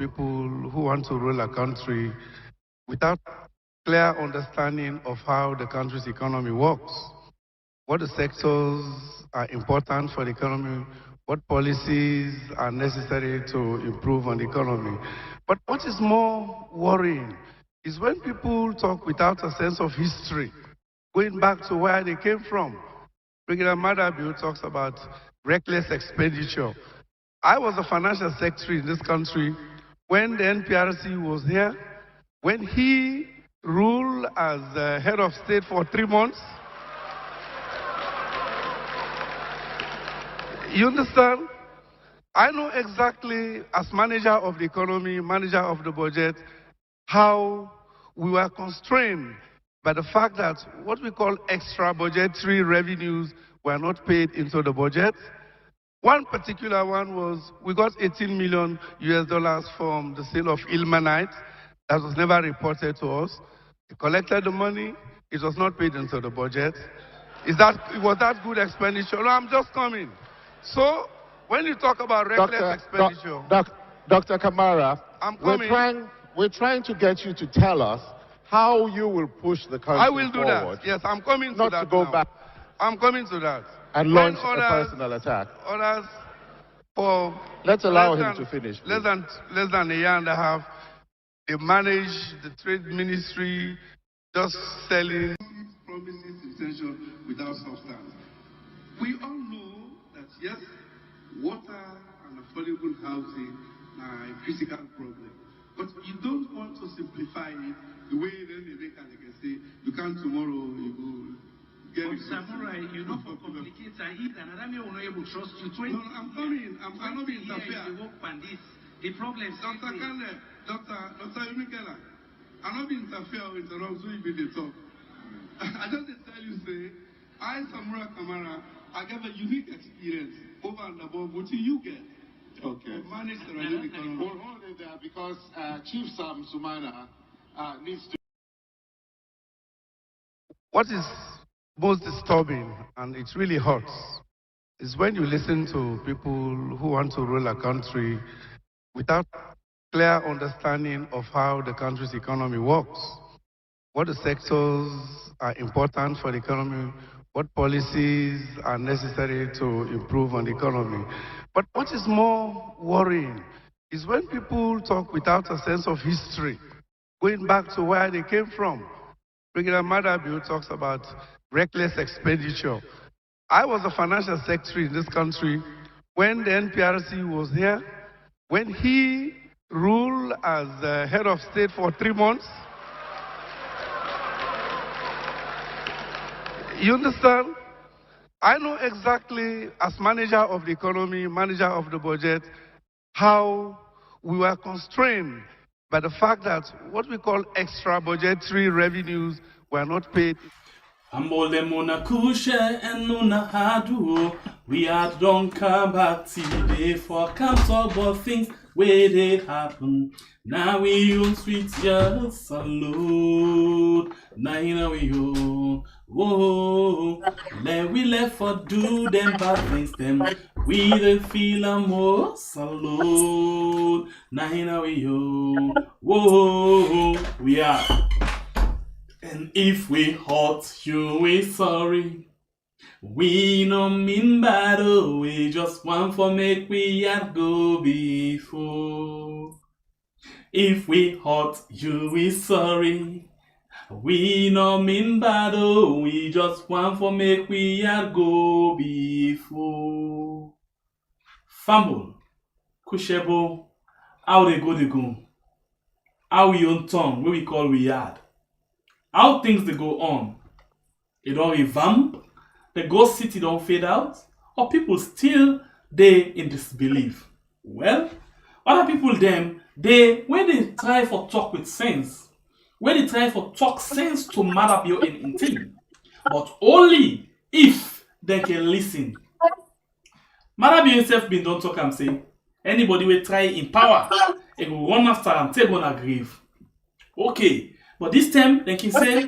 people who want to rule a country without clear understanding of how the country's economy works, what the sectors are important for the economy, what policies are necessary to improve on the economy. But what is more worrying is when people talk without a sense of history, going back to where they came from. Brigadier Madabiu talks about reckless expenditure. I was a financial secretary in this country when the NPRC was here, when he ruled as head of state for 3 months. You understand? I know exactly, as manager of the economy, manager of the budget, how we were constrained by the fact that what we call extra budgetary revenues were not paid into the budget. One particular one was we got 18 million US dollars from the sale of ilmenite that was never reported to us. We collected the money, it was not paid into the budget. Was that good expenditure? No, I'm just coming. So when you talk about reckless expenditure, Dr. Kamara, I'm coming. We're trying to get you to tell us how you will push the country forward. I will do that. Yes, I'm coming to that. Not to go back. I'm coming to that. And launch a personal attack. Others, for let's allow him to finish. Less than a year and a half, they manage the trade ministry, just selling promises, intention without substance. We all know that yes, water and affordable housing are a critical problem. But you don't want to simplify it the way then they make and they can say, you can't tomorrow, you go get it. Samurai, you know, for complicate it, and I will not able to trust you. No, I'm coming. I'm not being interfered. The problem is Dr. Kane, Dr. Yumikela, I'm not being interfered or interrupt, so you be the talk. I just tell you, say, I, Samura Kamara, I have a unique experience over and above what you get. Okay. Manage the economy. Hold it there because Chief Sam Sumana needs to. What is most disturbing, and it really hurts, is when you listen to people who want to rule a country without clear understanding of how the country's economy works, what the sectors are important for the economy, what policies are necessary to improve on the economy. But what is more worrying is when people talk without a sense of history, going back to where they came from. Brigadier Madabiu talks about reckless expenditure. I was a financial secretary in this country when the NPRC was here, when he ruled as head of state for 3 months. You understand? I know exactly, as manager of the economy, manager of the budget, how we were constrained by the fact that what we call extra budgetary revenues were not paid. We had don't come back today for comfortable things where they happen. Now we on sweet yellow salute. Now we on. Whoa, let we left for do them bad things them. We the feel a more salute. Now we on. Whoa, we are. And if we hurt you, we sorry. We no mean bad, we just want for make we had go before. If we hurt you, we sorry. We no mean bad, we just want for make we had go before. Fumble, Kushebo, how they go. How we on tongue, where we call we had. How things they go on. They don't revamp. The ghost city don't fade out, or people still they in disbelief. Well, other people them, when they try for talk with sense, when they try for talk sense to Madabiu in team, but only if they can listen. Madabiu himself been don't talk and say, anybody will try in power, it will run after and take on a grave. Okay, but this time they can say,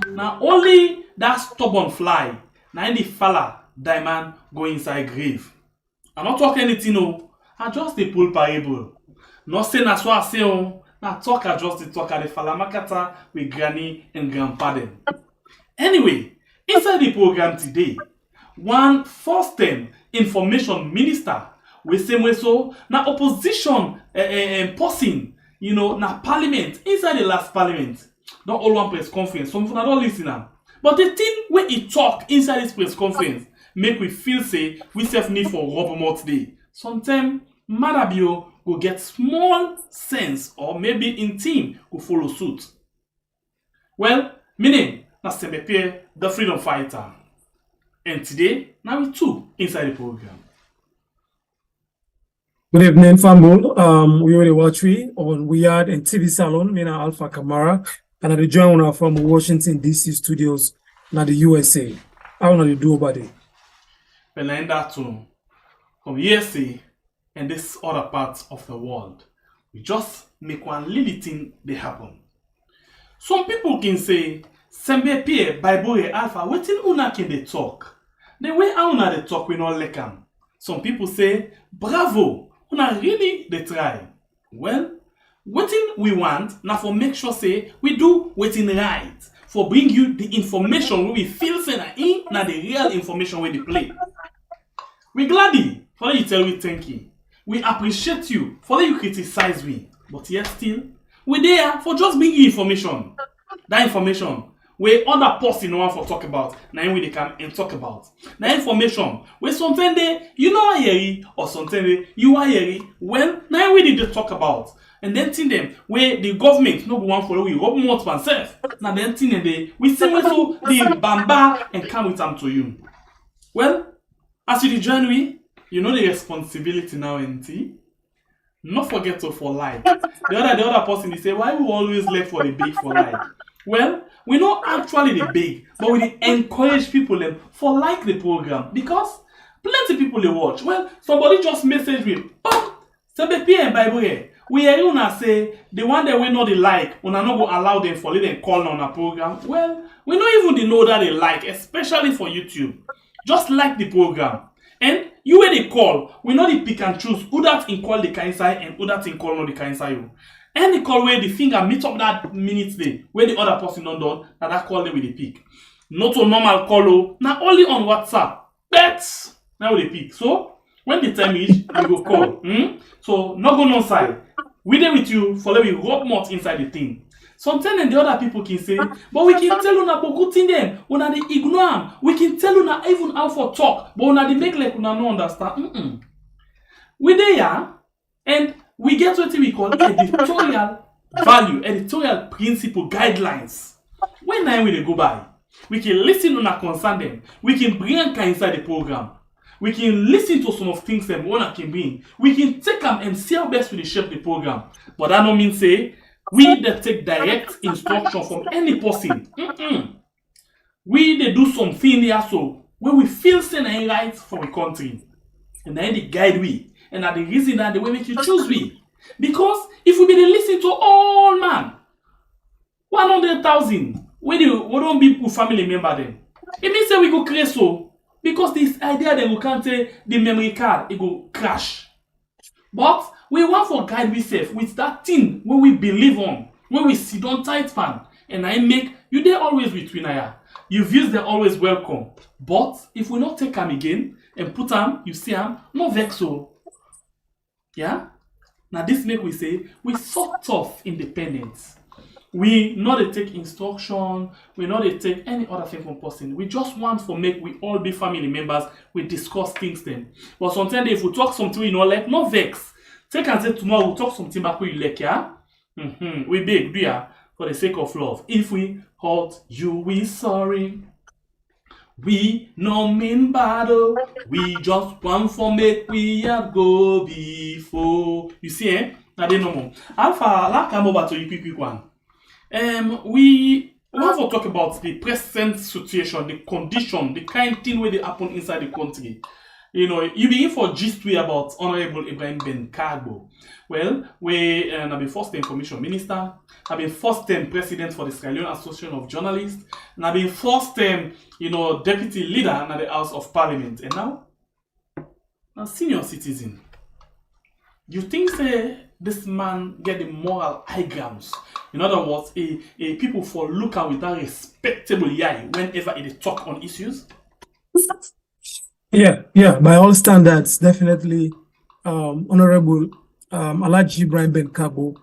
now only that stubborn fly. Now in the fella, diamond go inside grave. I'm not talking anything, no. I just a pull parable. Not say na so I say on. Na talk I just the talk at the falamakata with granny and grandpa them. Anyway, inside the program today, one first term information minister we same way so na opposition person, na parliament inside the last parliament. Not all one press conference. Some of them don't listen am. But the thing where he talk inside this press conference make we feel say we self need for rubber more today. Sometimes Madabio will get small sense or maybe in team will follow suit. Well, my name na Sembepie, the freedom fighter. And today, now we two inside the program. Good evening, Fambo. We already watch on Weird and TV Salon, Mina Alpha Kamara, and I join from Washington DC studios, now the USA. How do you do about it? Well, in that too, from USA and this other parts of the world, we just make one little thing they happen. Some people can say, Sembepie, Bible, Alpha, wetin una can they talk? The way una they talk, we not like them. Some people say, bravo, una really they try. Well, wetin we want now for make sure say we do wetin right for bring you the information where we feel say na the real information where they play. We gladly for you tell we thank you. We appreciate you for you criticize we, but yet still we there for just bring you information. That information where other person no one for talk about, now we they can talk about. That information where something they you know hear or something they you are hear well now we did they talk about. And then think them where the government no one follow we rub more to ourselves. Now then think they we send so the bamba and come with them to you. Well, as you join we, you know the responsibility now NT. Not forget to for life. The other person they say why we always left for the big for life. Well, we not actually the big, but we encourage people them for like the program because plenty people they watch. Well, somebody just message me, oh, Sembepie and Bible here. We hear una say the one that we know they like, una not go allow them for let them call on a program. Well, we not even they know that they like, especially for YouTube. Just like the program. And you where they call, we know the pick and choose who that in call the kind side and who that in call no the kind side you. Any call where the finger meet up that minute day, where the other person don't done, that call them with the pick. Not a normal call, now only on WhatsApp. But now with the pick. So when the time is, we go call. So not go no side. We there with you for let me rub more inside the thing. Sometimes and the other people can say, but we can tell una boku thing them, una they ignore them. We can tell una even how for talk, but una they make like una no understand. We there and we get what we call editorial value, editorial principle guidelines. When now we they go by, we can listen on concern them. We can bring inside the program. We can listen to some of things them one can bring. We can take them and see how best we shape the program. But that don't mean say we they take direct instruction from any person. We they do something there so when we feel saying right for the country. And then they guide we. And that the reason that the way make you choose we. Because if we be listen to all man 100,000 we don't be family member then. It means that we go crazy so. Because this idea that we can't say the memory card, it go crash. But we want for guide we safe with that thing where we believe on, where we sit on tight fan. And I make you there always with Winaya. Your views they're always welcome. But if we not take them again and put them, you see them, no vex so. Yeah? Now this make we say we sort of independence. We not they take instruction, we not they take any other thing from person. We just want for make we all be family members, we discuss things then. But sometimes if we talk something we know like, no vex. Take and say tomorrow we'll talk something back where you like, yeah? We beg, do ya, for the sake of love. If we hurt you, we sorry. We no mean battle. We just want for make we have go before. You see, Now they no more. Alpha, like I'm over to you quick one. We want to talk about the present situation, the condition, the kind of thing where they happen inside the country. You know, you begin for gist about Honorable Ibrahim Ben Cargo. Well, we have been first time Commission Minister, have been first time President for the Sierra Leone Association of Journalists, and have been first time, Deputy Leader in the House of Parliament. And now, a senior citizen. You think say this man get the moral high grounds. In other words, a people for look at with that respectable eye whenever it talk on issues. Yeah. By all standards, definitely, Honorable Alhaji Ibrahim Ben Kabo,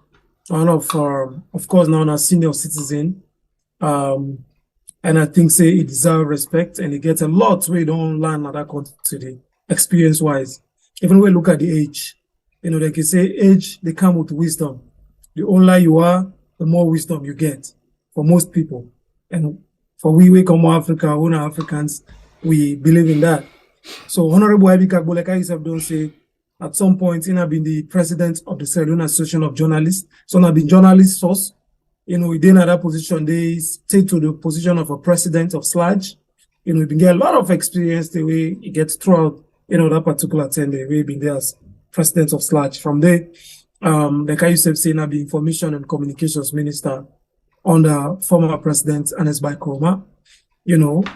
one of course, now a senior citizen, and I think say he deserves respect and he gets a lot where you don't learn at that country today, experience-wise. Even when we look at the age, they can say age, they come with wisdom. The older you are, the more wisdom you get for most people. And for we come from Africa, we Africans, we believe in that. So Honorable Ibi Kagbo, like I yourself don't say, at some point, he have been the president of the Sierra Leone Association of Journalists. So have been journalist source. He didn't have that position. They stay to the position of a president of SLAJ. He been get a lot of experience the way he gets throughout, that particular time, the way he been there as president of SLAJ. From there, like I yourself say, have been information and communications minister under former president Anes Bai Kroma.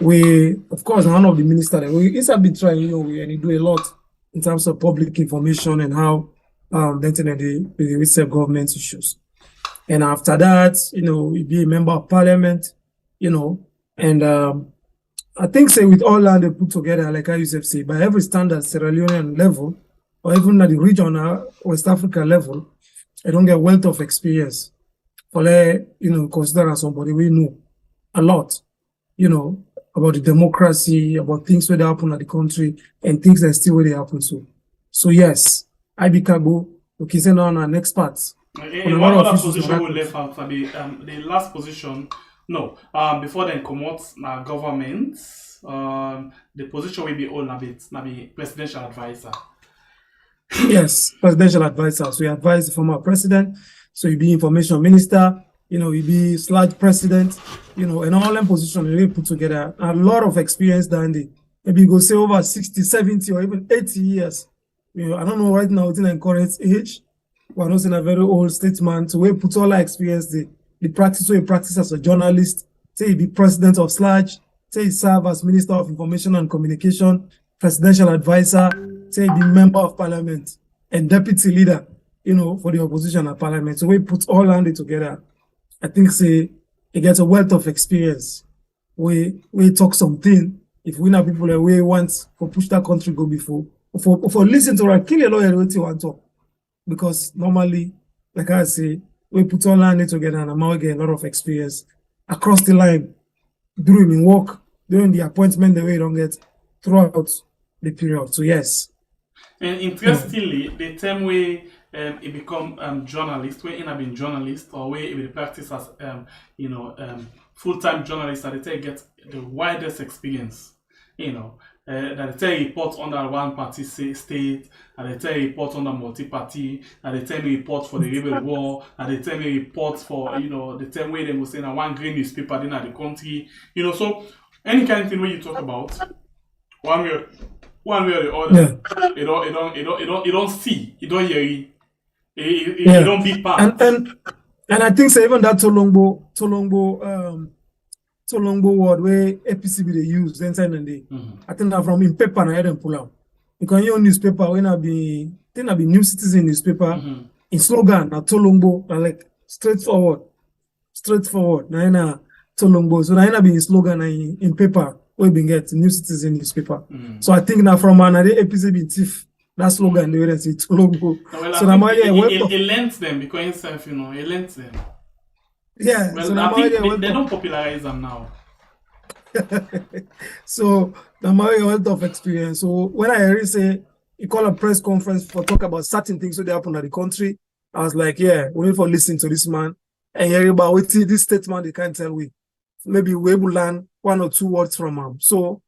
We, of course, one of the ministers that we have been trying, and he do a lot in terms of public information and how they research government issues. And after that, he be a member of parliament, and I think say with all that they put together, like I used to say, by every standard Sierra Leonean level, or even at the regional West Africa level, I don't get wealth of experience. For consider somebody we know a lot. About the democracy, about things where they happen at the country, and things that still where they happen to. So yes, Ibi Kagbo, okay, send on an expert. In one other position we left out for the last position, no, before then come out government, the position will be all a bit, be presidential advisor. Yes, presidential advisor. So you advise the former president, so you be information minister, you be SLAJ president, and all them positions you put together. A lot of experience down there. Maybe you go say over 60, 70, or even 80 years. I don't know right now within the current age. We're not in a very old statesman. So we put all that experience, the practice, so you practice as a journalist, say you be president of SLAJ, say you serve as Minister of Information and Communication, presidential advisor, say you be member of parliament and deputy leader, for the opposition at parliament. So we put all that together. I think say it gets a wealth of experience. We talk something. If we know people that we want to push that country go before, for listen to or kill a lawyer what you want to. Because normally, like I say, we put all that together and I'm get a lot of experience across the line during work, during the appointment the way you don't get throughout the period. So yes. And interestingly, the term way it become journalist, where have been journalist, or where it practice as full-time journalist, that they get the widest experience. That they report under one party state, and they report under multi-party, and they report for the rebel war, and they report for the time where they will say na one green newspaper then at the country. So any kind of thing where you talk about one way or the other, you don't see, you don't hear. You don't be part. And I think so even that Tolongbo word where APCB they use then and they I think that from in paper and I had pull out. Because your newspaper when I be New Citizen newspaper in slogan na Tolongbo like straightforward. Na Tolongbo. So na be in slogan in paper we been get New Citizen newspaper. So I think now from another APCB thief. That slogan, they will say Tolongbo. So it lends them because himself, it lends them. Yeah. Well, so I think they don't popularize them now. So the wealth of experience. So when I heard say you call a press conference for talk about certain things that happen in the country, I was like, yeah, we need for listening to this man and hear about what this statement they can't tell we. Maybe we will learn one or two words from him. So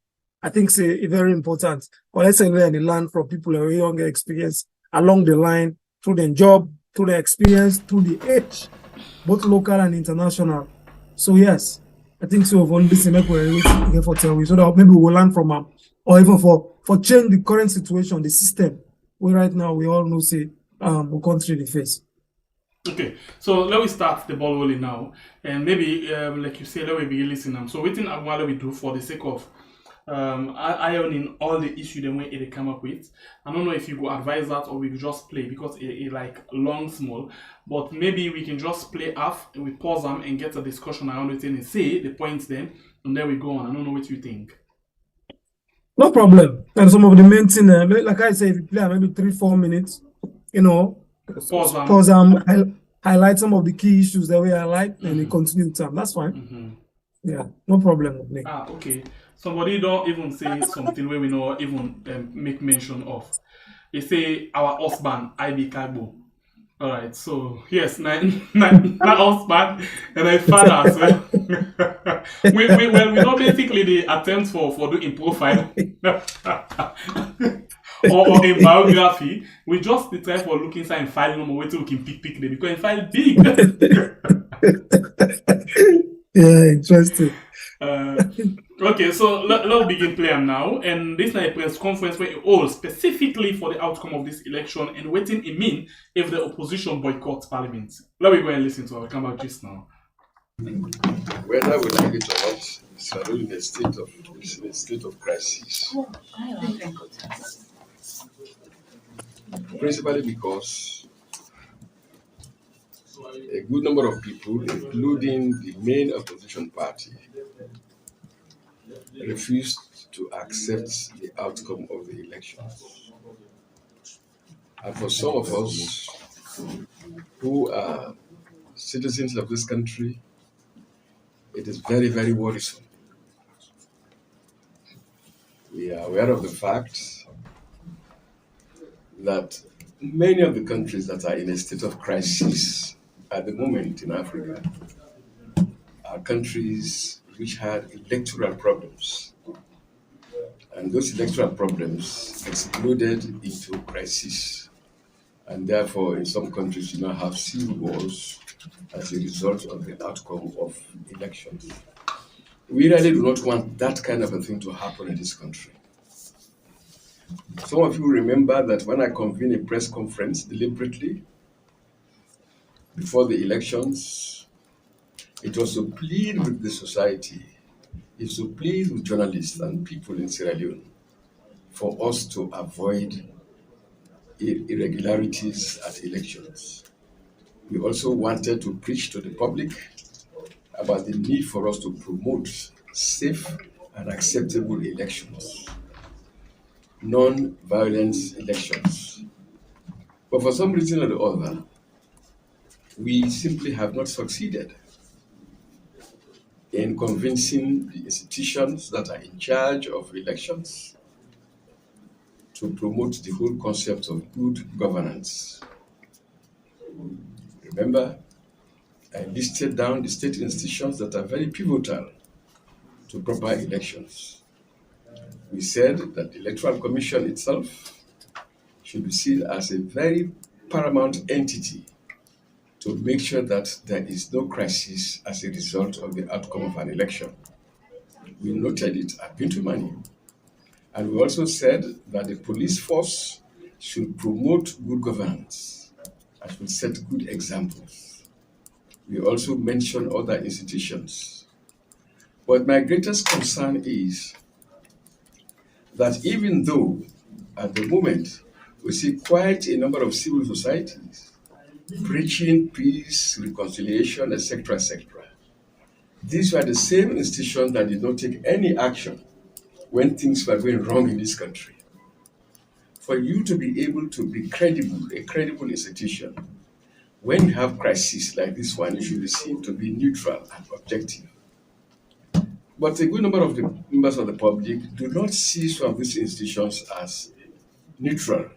I think it's very important. But let's say learn from people who have younger experience along the line, through their job, through their experience, through the age, both local and international. So yes, I think so. For listening, make we for tell we so that maybe we'll learn from them, or even for change the current situation, the system. Where right now we all know say we country the face. Okay, so let me start the ball rolling now, and maybe like you say, let me be listening. So waiting at what we do for the sake of ironing all the issue the way they come up with. I don't know if you go advise that or we could just play because it like long small, but maybe we can just play half and we pause them and get a discussion around it and say the points then, and then we go on. I don't know what you think. No problem. And some of the main thing, like I said, if you play maybe 3-4 minutes, pause highlight some of the key issues that we highlight, and we continue with them. That's fine. Yeah, no problem with me. Okay. Somebody don't even say something where we know even make mention of. They say our husband, IB Kagbo. All right, so yes, not husband and a father as well. we know basically the attempts for doing profile or a biography. We just the try for looking inside and file number wait till we can pick them because in file big. Yeah, interesting. Okay, so let's begin playing now. And this is a press conference where it all specifically for the outcome of this election and waiting it mean if the opposition boycotts Parliament. Let me go and listen to our come back just now. Whether we like it or not, it's in a state of crisis. Principally because a good number of people, including the main opposition party, refused to accept the outcome of the elections. And for some of us who are citizens of this country, it is very, very worrisome. We are aware of the fact that many of the countries that are in a state of crisis at the moment in Africa are countries which had electoral problems. And those electoral problems exploded into crisis. And therefore, in some countries, you now have civil wars as a result of the outcome of elections. We really do not want that kind of a thing to happen in this country. Some of you remember that when I convened a press conference deliberately before the elections, it was to plead with the society, it was to plead with journalists and people in Sierra Leone for us to avoid irregularities at elections. We also wanted to preach to the public about the need for us to promote safe and acceptable elections, non-violent elections. But for some reason or the other, we simply have not succeeded in convincing the institutions that are in charge of elections to promote the whole concept of good governance. Remember, I listed down the state institutions that are very pivotal to proper elections. We said that the Electoral Commission itself should be seen as a very paramount entity to make sure that there is no crisis as a result of the outcome of an election. We noted it at Bintumani. And we also said that the police force should promote good governance and should set good examples. We also mentioned other institutions. But my greatest concern is that even though at the moment we see quite a number of civil societies preaching peace, reconciliation, etc., these were the same institutions that did not take any action when things were going wrong in this country. For you to be able to be credible, a credible institution, when you have crises like this one, you should be seen to be neutral and objective. But a good number of the members of the public do not see some of these institutions as neutral,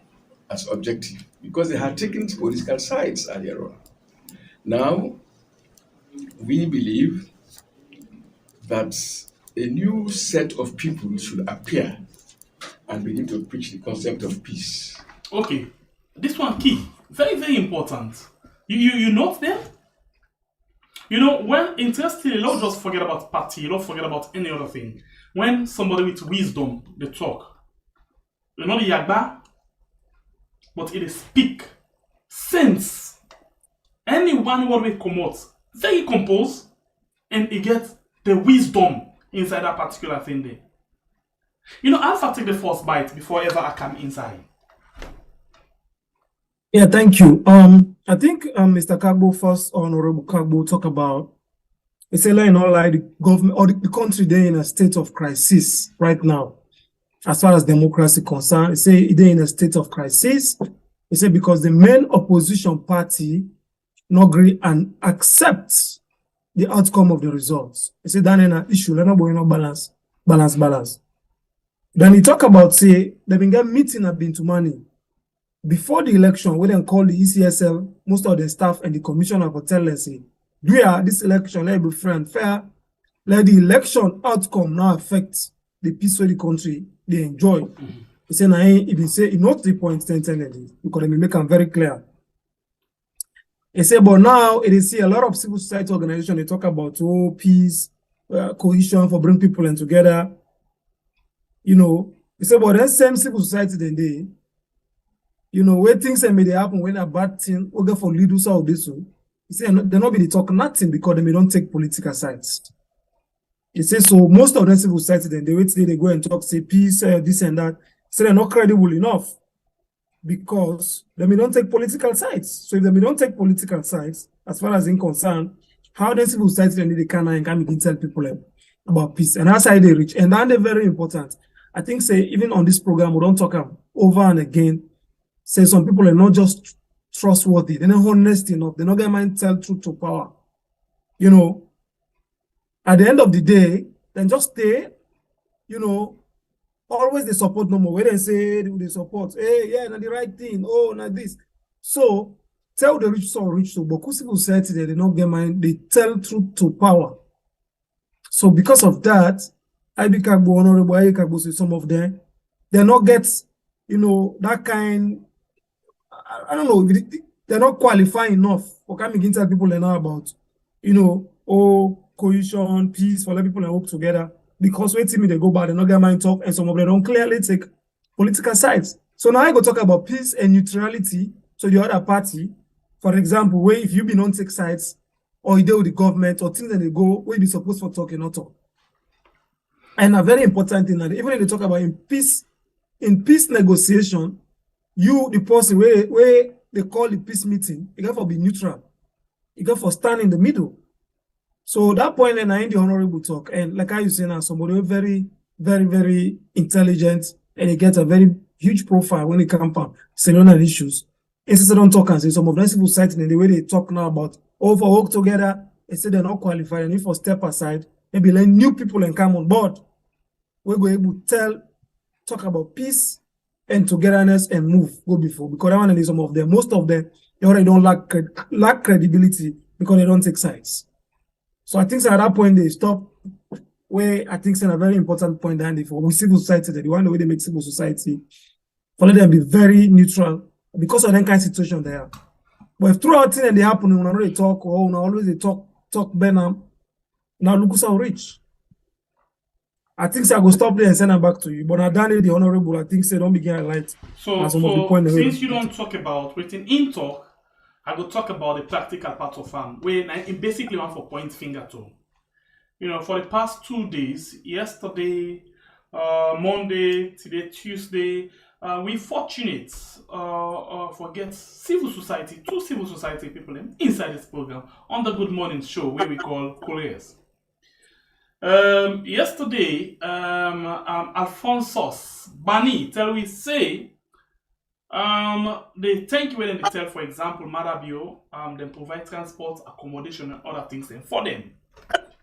as objective, because they had taken political sides earlier on. Now, we believe that a new set of people should appear and begin to preach the concept of peace. Okay, this one key, very, very important. You note them? You know, when interestingly, don't just forget about party, don't forget about any other thing. When somebody with wisdom, they talk, you know the yagba, but it is speak sense. Anyone who will come out, very composed, and he gets the wisdom inside that particular thing there. Alpha take the first bite before ever I come inside. Yeah, thank you. I think Mr. Kagbo, first Honorable Kagbo, talk about it's a line all like the government or the country they're in a state of crisis right now. As far as democracy concerned, it say they're in a state of crisis. It say because the main opposition party not agree and accept the outcome of the results. It say that in an issue, they're not going to balance. Then he talk about say they've been getting meeting have been to money. Before the election, we then call the ECSL, most of the staff and the commissioner for tell us, say, this election, let it be free and fair. Let the election outcome now affect the peace of the country they enjoy. He said, he say, not 3 points, because they make them very clear. He said, but now it is see a lot of civil society organizations, they talk about peace, cohesion for bring people in together. He said, but then same civil society then they, where things may they happen when a bad thing, or go for leaders or this one. He said, they're not be talk nothing because they may don't take political sides. He says, so most of the civil society then they wait till they go and talk, say peace, this and that. So they're not credible enough because they may not take political sides. So if they may not take political sides, as far as in concerned, how the civil society then they can begin tell people about peace. And that's how they reach. And that's very important. I think say even on this program, we don't talk over and again. Say some people are not just trustworthy, they're not honest enough, they're not going to mind tell truth to power. At the end of the day, then just stay, always they support no more. When they say they support, hey, yeah, not the right thing, oh, not this. So tell the rich so rich so, but civil society they not get mind, they tell truth to power. So because of that, I be Kagbo, Honorable I Kagbo, say some of them, they not get, that kind. I don't know, they're not qualified enough for coming into people they know about, cohesion, peace, for let people and work together. Because wait till me they go back, they not get mind talk, and some of them don't clearly take political sides. So now I go talk about peace and neutrality to the other party. For example, where if you be non take sides, or you deal with the government, or things that they go, where you be supposed for talking not talk. And a very important thing that even if they talk about in peace negotiation, you, the person where they call the peace meeting, you got to be neutral. You got to stand in the middle. So that point, then I end the honorable talk. And like I say now, somebody very, very, very intelligent, and he gets a very huge profile when it comes to cellular issues. Instead of don't talk and say some of the civil society and the way they talk now about work together, they say they're not qualified. And if we step aside, maybe let new people and come on board. We're going to talk about peace and togetherness and move go before, because that one is some of them, most of them, they already don't lack credibility because they don't take sides. So I think at that point they stop where I think it's a very important point that for civil society, that the one way they make civil society, for let them be very neutral because of that kind of situation they are. But if throughout things they happen, when already talk or when always they talk Benham, now look how rich. I think I will stop there and send them back to you. But now Danny, the honorable, I think say don't begin a light. So since you don't talk about written in talk, I will talk about the practical part of farm, where I basically want for point finger to. For the past 2 days, yesterday, Monday, today, Tuesday, we fortunate forget civil society, 2 civil society people inside this program on the Good Morning Show, where we call couriers. Yesterday, Alphonsus Bani tell we say they thank you when they tell, for example, Marabio, they provide transport, accommodation, and other things then for them,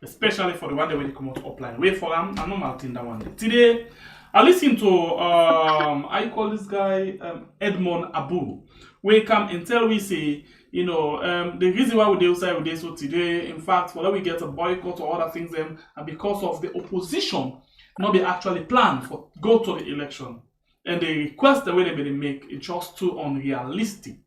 especially for the one that when they come out upline. Wait for them, I normal thing that one day. Today, I listen to I call this guy Edmond Abu, where come and tell we say, the reason why we do with this so today, in fact, whether we get a boycott or other things, and because of the opposition not be actually planned for go to the election, and the request the way they make it's just too unrealistic.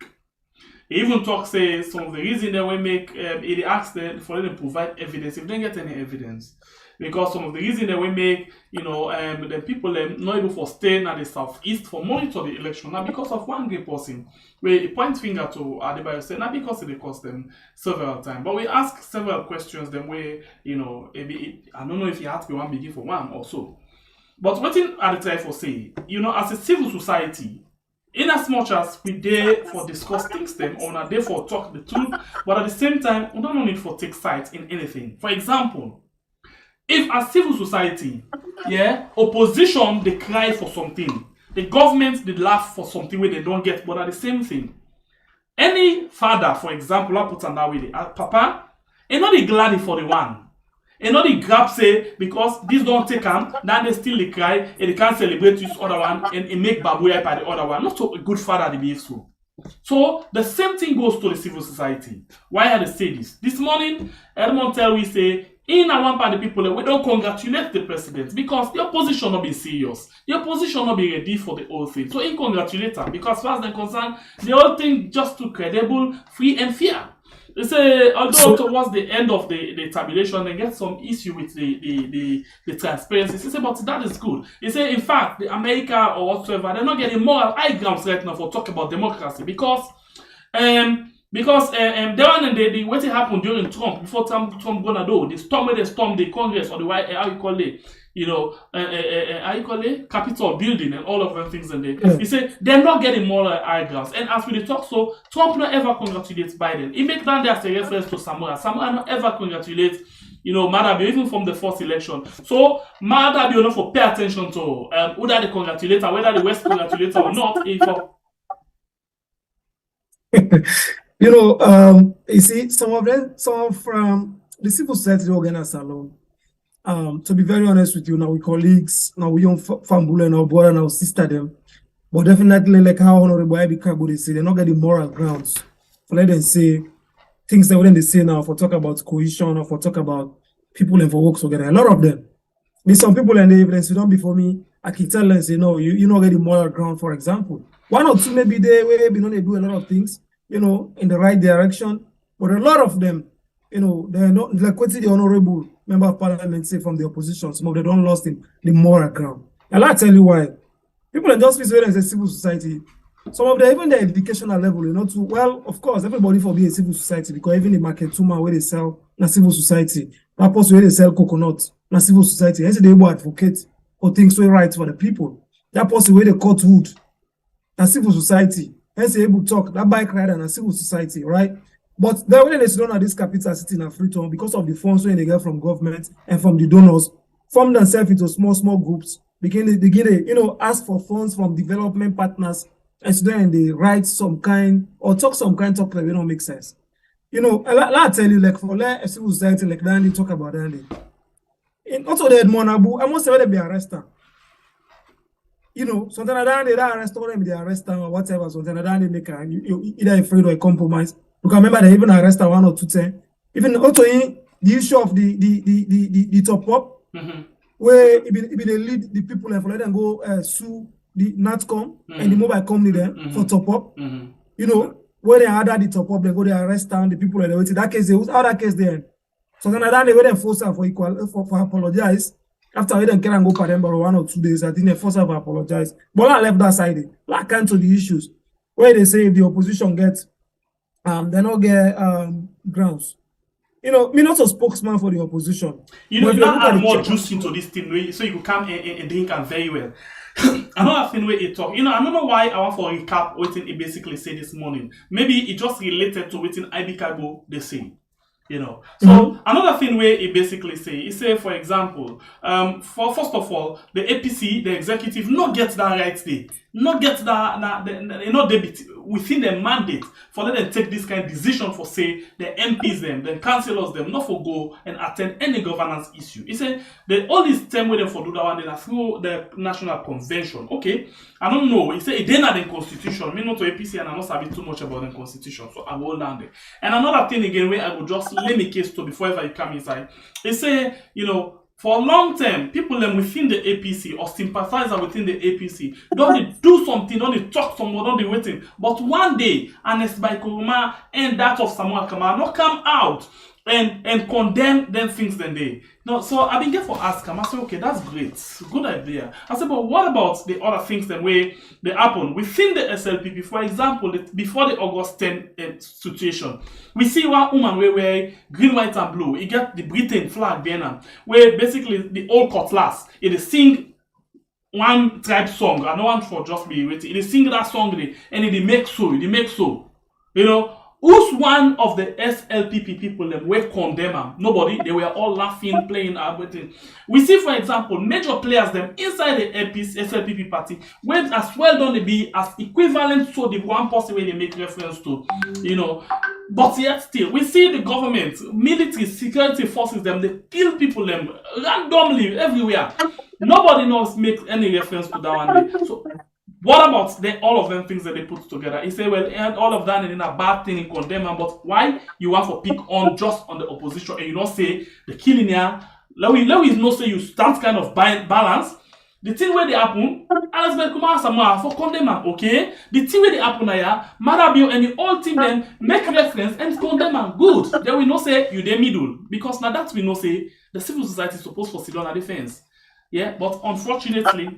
He even talk say some of the reason that we make it asks them for them to provide evidence if they don't get any evidence. Because some of the reason that we make, the people not able for staying at the southeast for monitor the election, not because of one great person. We point finger to Adebayo say, not because it cost them several times. But we ask several questions them where, I don't know if you have to be one begin for one or so. But what I try for say, as a civil society, in as much as we there for discuss things them, or not there for talk the truth, but at the same time, we don't need for take sides in anything. For example, if as civil society, opposition they cry for something, the government they laugh for something where they don't get, but at the same thing. Any father, for example, I put on that way, papa, and not the glad for the one. And not the grab say, because this don't take them, then they still they cry, and they can't celebrate this other one, and make babuya by the other one. Not so a good father they behave so. So, the same thing goes to the civil society. Why I say this? This morning, Edmond tell we say, in one part of the people, we don't congratulate the president because the opposition not be serious. The opposition not be ready for the whole thing. So, in congratulate them because as far as they're concerned, the whole thing just too credible, free and fair. They say, although towards the end of the tabulation, they get some issue with the transparency. They say, but that is good. They say, in fact, the America or whatsoever, they're not getting moral high grounds right now for talk about democracy because the one and the what happened during Trump, before Trump gonna do, they stormed the Congress or the how you call it, how you call it, Capitol building and all of them things and they say they're not getting moral high grounds. And as we talk, so Trump not ever congratulates Biden. He make that as a reference to Samoa. Samoa not ever congratulate Madabio, even from the first election. So Madabio not for pay attention to whether they congratulate her, whether the West congratulate her or not. You see, some of the civil society organizers alone. To be very honest with you, now we colleagues, now we young family and our brother and our sister them, but definitely like how Honorable Ibi Kabo they say, they're not getting moral grounds for let them say things that when they say now for talk about cohesion or for talk about people and for work together. A lot of them. There's some people and the evidence you don't before me, I can tell them say no, you're not getting moral ground, for example. One or two maybe they do a lot of things, in the right direction, but a lot of them, they're not like what the honorable member of parliament say from the opposition. Some of them don't lost in the moral ground. And I'll tell you why. People in justice as a civil society, some of them even the educational level, too well, of course, everybody for being a civil society because even the market tuma where they sell na civil society, that person where they sell coconut, na civil society, hence they able advocate for things so right for the people. That person where they cut wood, na civil society. Hence, able to talk that bike rider and a civil society, right? But then when they sit down at this capital city in Freetown, because of the funds when they get from government and from the donors, form themselves into small groups, begin to ask for funds from development partners, and so then they write some kind or talk that they don't make sense. I'll tell you, like for a civil society like that, they talk about that. And also the Monabu, I must say they be arrested. Sometimes they don't arrest them, they arrest them or whatever. Sometimes they make either afraid or a compromise. Because remember, they even arrest 1 or 2 times. Even also in the issue of the top up, where if they lead the people and for let them go sue the NatCom and the mobile company there for top up, where they add the top up, they go they arrest down the people and they wait. That case, how that case there. Sometimes they go then force her for apologize. After they can go for them for 1 or 2 days, I think they force her to apologize. But I left that side. Like to the issues where they say if the opposition gets they not get grounds. Me not a spokesman for the opposition. You add more juice into this thing, so you could come and drink and very well. Another thing where it talk, I don't know why I want for a recap what it basically say this morning. Maybe it just related to what IB Kabo they say. So another thing where it basically say, for example, for first of all, the APC, the executive, not get that right day, not get that debit within their mandate for them to take this kind of decision for say the MPs them, the councillors them, not for go and attend any governance issue. He said the all this time where they for do that one, they are through the national convention. Okay, I don't know. He said it did not the constitution. Me not to APC and I not sabi too much about the constitution, so I will land there. And another thing again where I will just let me case to before ever you come inside. They say, for a long time, people within the APC or sympathizer within the APC don't they do something, don't they talk somewhere, don't they waiting. But one day, Ernest Bai Koroma and that of Samuel Kamara not come out and condemn them things then they. So I've been getting for ask him. I said, okay, that's great, good idea. I said, but what about the other things then where they happen within the SLPP? For example, before the August 10 situation, we see one woman where wear green, white, and blue. You get the Britain flag behind them, where basically the old cutlass, it is sing one tribe song, I don't want for just be waiting. They sing that song and they make so, You know, who's one of the SLPP people that were condemn them? Nobody. They were all laughing, playing, everything. We see, for example, major players them inside the SLPP party went as well done they be as equivalent to the one person where they make reference to, you know. But yet still, we see the government, military, security forces them, they kill people them randomly everywhere. Nobody knows make any reference to that one day. So what about all of them things that they put together? He say, well, and all of that is a bad thing in condemn them, but why you want to pick on just on the opposition and you don't say the killing here? Let we not say you start kind of balance. The thing where they happen, Alex Kumar Samoa for condemn them, okay? The thing where they happen here, Marabio and the whole team then make reference and condemn them. Good. Then we not say you the middle. Because now that we not say the civil society is supposed to sit on a defense. Yeah, but unfortunately,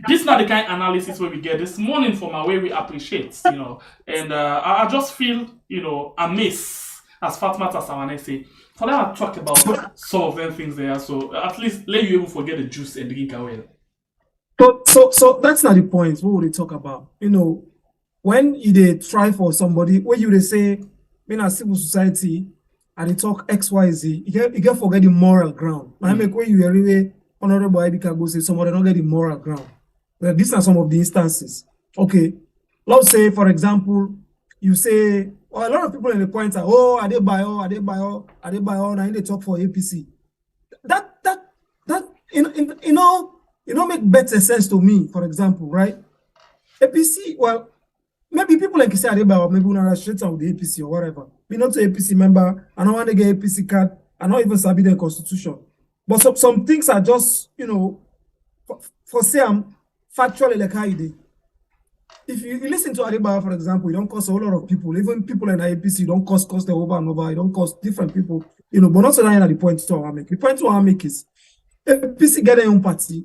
this is not the kind of analysis where we get this morning from our way we appreciate, you know. And I just feel, you know, amiss, as Fatma Sawane say. For that, I talk about some of them things there, so at least let you even forget the juice and drink away. So that's not the point. What would they talk about? You know, when they try for somebody, when you they say, in a civil society, and they talk XYZ, you get forget the moral ground. I make when you really Honorable Ibika say somebody don't get the moral ground. Well, these are some of the instances. Okay, let's say, for example, you say, well, a lot of people in the point are, oh, are they bio, now they talk for APC. That you know, make better sense to me, for example, right? APC, well, maybe people like you say, maybe we're not straight out with the APC or whatever. We're not an APC member, I don't want to get APC card, I don't even sabi the constitution. But some things are just, you know, for say I'm factually like how you did. If you listen to Adebayo, for example, you don't cost a whole lot of people, even people in the APC, you don't cost them over and over, you don't cost different people, you know, but not so that the point to our make. The point to our make is APC get their own party,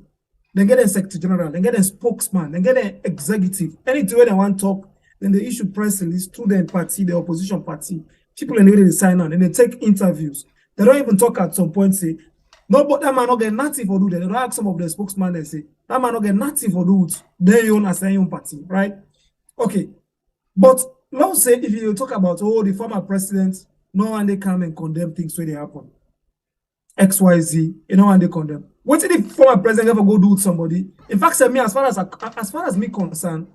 then get a secretary general, then get a spokesman, then get an executive. Anything where they want to talk, then they issue press release to the party, the opposition party. People in the way they sign on, and they take interviews. They don't even talk at some point, say, no, but that man not get native or do that. They don't ask some of the spokesman and say, that man not get native or do it. They own as their own party, right? Okay. But let's say if you talk about, oh, the former president, no one they come and condemn things when they happen. XYZ, you know, and they condemn. What did the former president ever go do with somebody? In fact, say me, as far as me concerned,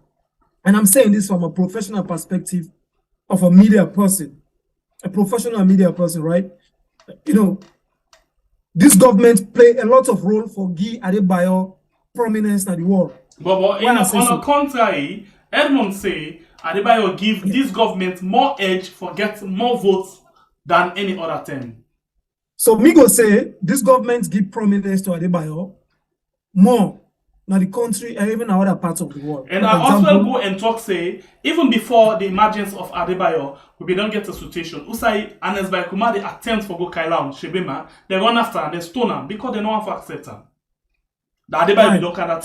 and I'm saying this from a professional perspective of a media person, a professional media person, right? You know, this government play a lot of role for Guy Adebayo prominence in the world. But on the contrary, Edmond say Adebayo give this government more edge for get more votes than any other term. So me go say this government give prominence to Adebayo more than the country and even other parts of the world. And I also go and talk say even before the emergence of Adebayo, we don't get a situation. Usai Anes by Kuma they attempt for go Kailan, Shebema, they run after and they stone him because they don't want to accept him. The Adebayo don't kind of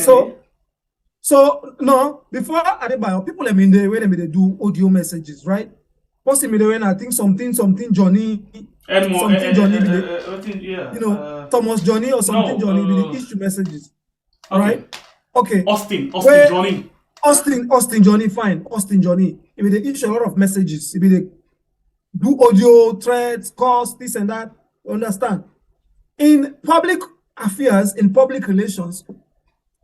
So no, before Adebayo, people let me in there when they do audio messages, right? Possibly when I think something Johnny, you know, Thomas Johnny or something Johnny with the issue messages. Okay. Right? Okay. Austin Johnny. Austin Johnny, fine. Austin Johnny. If they issue a lot of messages, if they do audio, threads, calls, this and that, you understand? In public affairs, in public relations,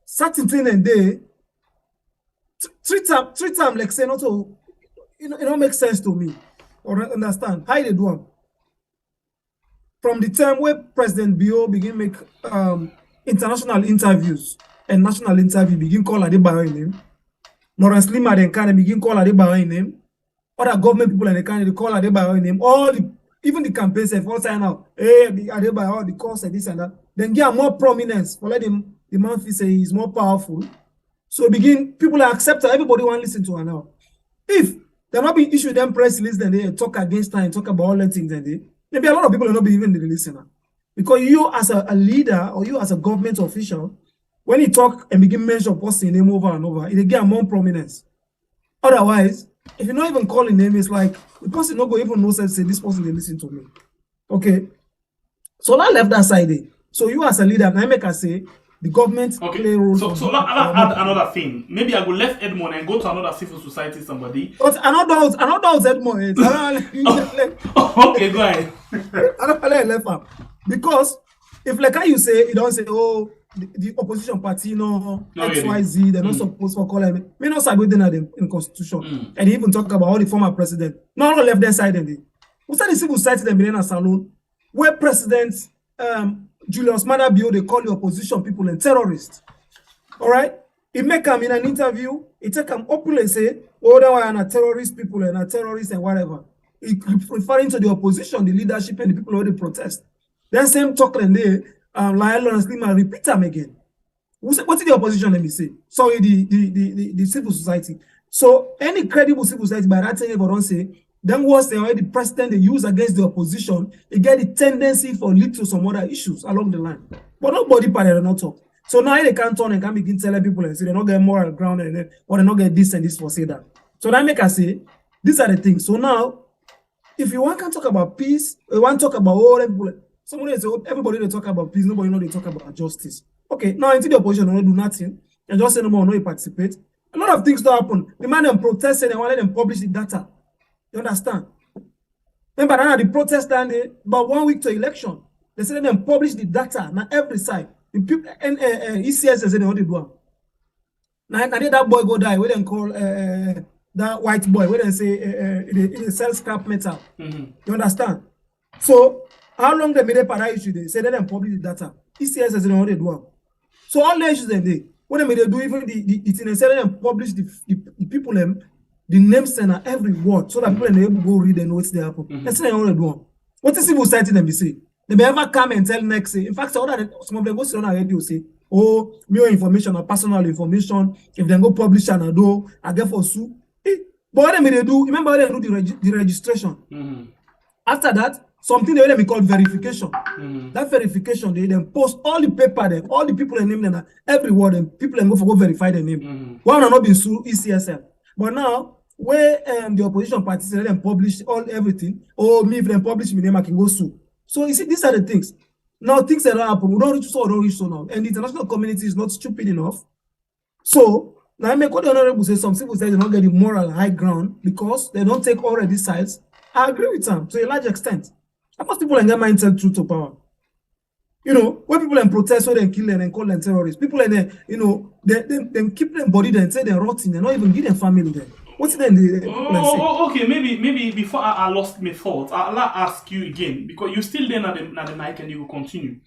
certain thing and they treat them like say not to, you know, it don't make sense to me. Or understand how they do them. From the time where President Bio begin make international interviews and national interview begin call Adebayo in name. Lawrence Lima then kind of begin call Adebayo in name. Other government people and they kind of call Adebayo in name. Even the campaigns have all sign out. Hey, the Adebayo, the course and this and that. Then get more prominence for let him. The man feel say he's more powerful. So people are accepting. Everybody want to listen to her now. If there not be issue them press release, then they talk against her and talk about all the things, then maybe a lot of people will not be even the listener. Because you as a leader or you as a government official, when you talk and begin mention person name over and over, it get more prominence. Otherwise, if you're not even calling name, it's like the person not going even know say this person they listen to me. Okay. So I left that side there. So you as a leader, I make her say, The government play roles. So let add another thing. Maybe I go left Edmond and go to another civil society somebody. But another Edmond. Okay, go ahead. I don't left him. Because if like how you say, you don't say, oh, the opposition party, XYZ, they're not supposed to call them. Me not sabi within in constitution. And he even talk about all the former president. No, not left their side and we said the civil society them in a salon where President Julius Maada Bio, they call the opposition people and terrorists. All right? He make them in an interview, he take them openly and say, oh, they are terrorist people and a terrorist and whatever. He referring to the opposition, the leadership, and the people who they protest. Then same talk and they Lionel Lima repeat them again. What did the opposition let me say? Sorry, the civil society. So any credible civil society by that time don't say, then was the already president they use against the opposition, they get the tendency for lead to some other issues along the line. But nobody party not talk. So now they can't turn and can begin telling people and say they don't get moral ground and then or they don't get this and this for say that. So that make us say these are the things. So now if you want to talk about peace, you want to talk about all people. Somebody say, everybody they talk about peace, nobody know they talk about justice. Okay, now until the opposition don't do nothing, and just say no more, no participate. A lot of things don't happen. The man them protest and they want them publish the data. You understand? Remember now the protest and about 1 week to election, they say them publish the data now every side. The people and ECS say they want to do. Now that boy go die, we then call that white boy, we then say it sells scrap metal. You understand? So how long they made a para issue? They say them publish the data. ECS says they want to do. So all the issues they what they do, even the thing they say them publish the people them the names and every word so that people are able to go read and know what's they happen. That's what they want to do. What is civil society them say? They may ever come and tell next say. In fact, some of them go sit on a radio say, oh, mere information or personal information. If they go publish and I get for sue. But what they do, remember they do the registration. After that, something they call verification. That verification, they then post all the paper, them, all the people in name, them, every word, and people and go verify their name. One are not being sued ECSL. But now, where the opposition parties let them publish everything, or me if they publish my name, I can go sue. So you see, these are the things. Now things that happen, we don't reach so now. And the international community is not stupid enough. So now I make what the honorable say some people say they don't get the moral high ground because they don't take already sides. I agree with them to a large extent. Most people in their mind tell truth to power. You know, when people in protest, when they kill them and call them terrorists, people in there, you know, they keep them body there and say they're rotting, they not even give them family there. What's it then? Okay, maybe before I lost my thoughts, I'll ask you again because you're still there at the mic and you will continue.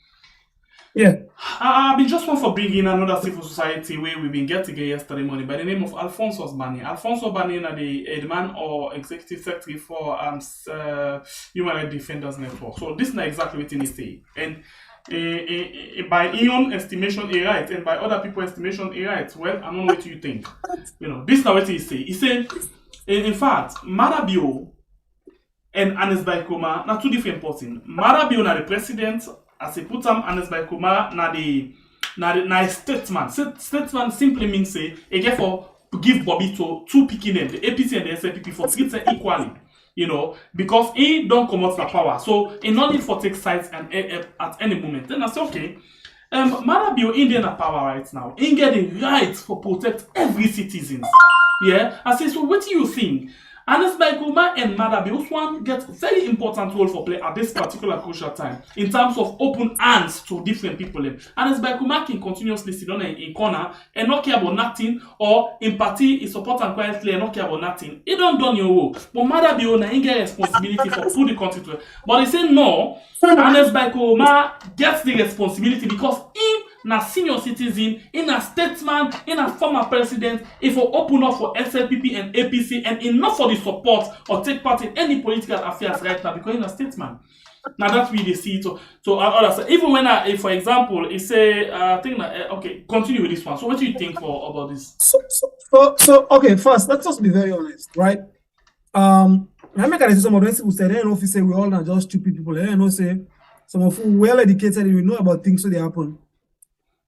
Yeah. I've been just one for bringing another civil society where we've been getting together yesterday morning by the name of Alfonso Bani. Alfonso Bani is the man or executive secretary for Human Rights Defenders Network. So this is not exactly what he say. And by his own estimation, he right, and by other people's estimation, he right. Well, I don't know what you think. You know, this is not what he say. He said, in fact, Maada Bio and Anes Baikoma are two different persons. Maada Bio na the president. As I put him Anes Baikoma na statesman. Statesman simply means say a get for give Bobby to two picking them, the APC and the SLPP for treat them equally. You know, because he don't come out the power. So he not need for take sides and at any moment. Then I say, okay, Maada Bio in the power right now. He get the right for protect every citizen. Yeah. I say, so what do you think? Anes Baikoma and Maada Bio, one get very important role for play at this particular crucial time in terms of open hands to different people. Anes Baikoma can continuously sit down in corner and not care about nothing, or in party he support and quietly and not care about nothing. He don't done your role. But Maada Bio na he get responsibility for through the country to. But they say no, Anes Baikoma gets the responsibility because he na senior citizen, in a statesman, in a former president, if we open up for SLPP and APC and enough for the support or take part in any political affairs right now because in a statesman. Now that's really see to others. Even when for example, it say okay, continue with this one. So what do you think about this? So okay, first let's just be very honest, right? I make a some of them people say they don't know if say we all are just stupid people. They don't know say some of who well educated we know about things so they happen.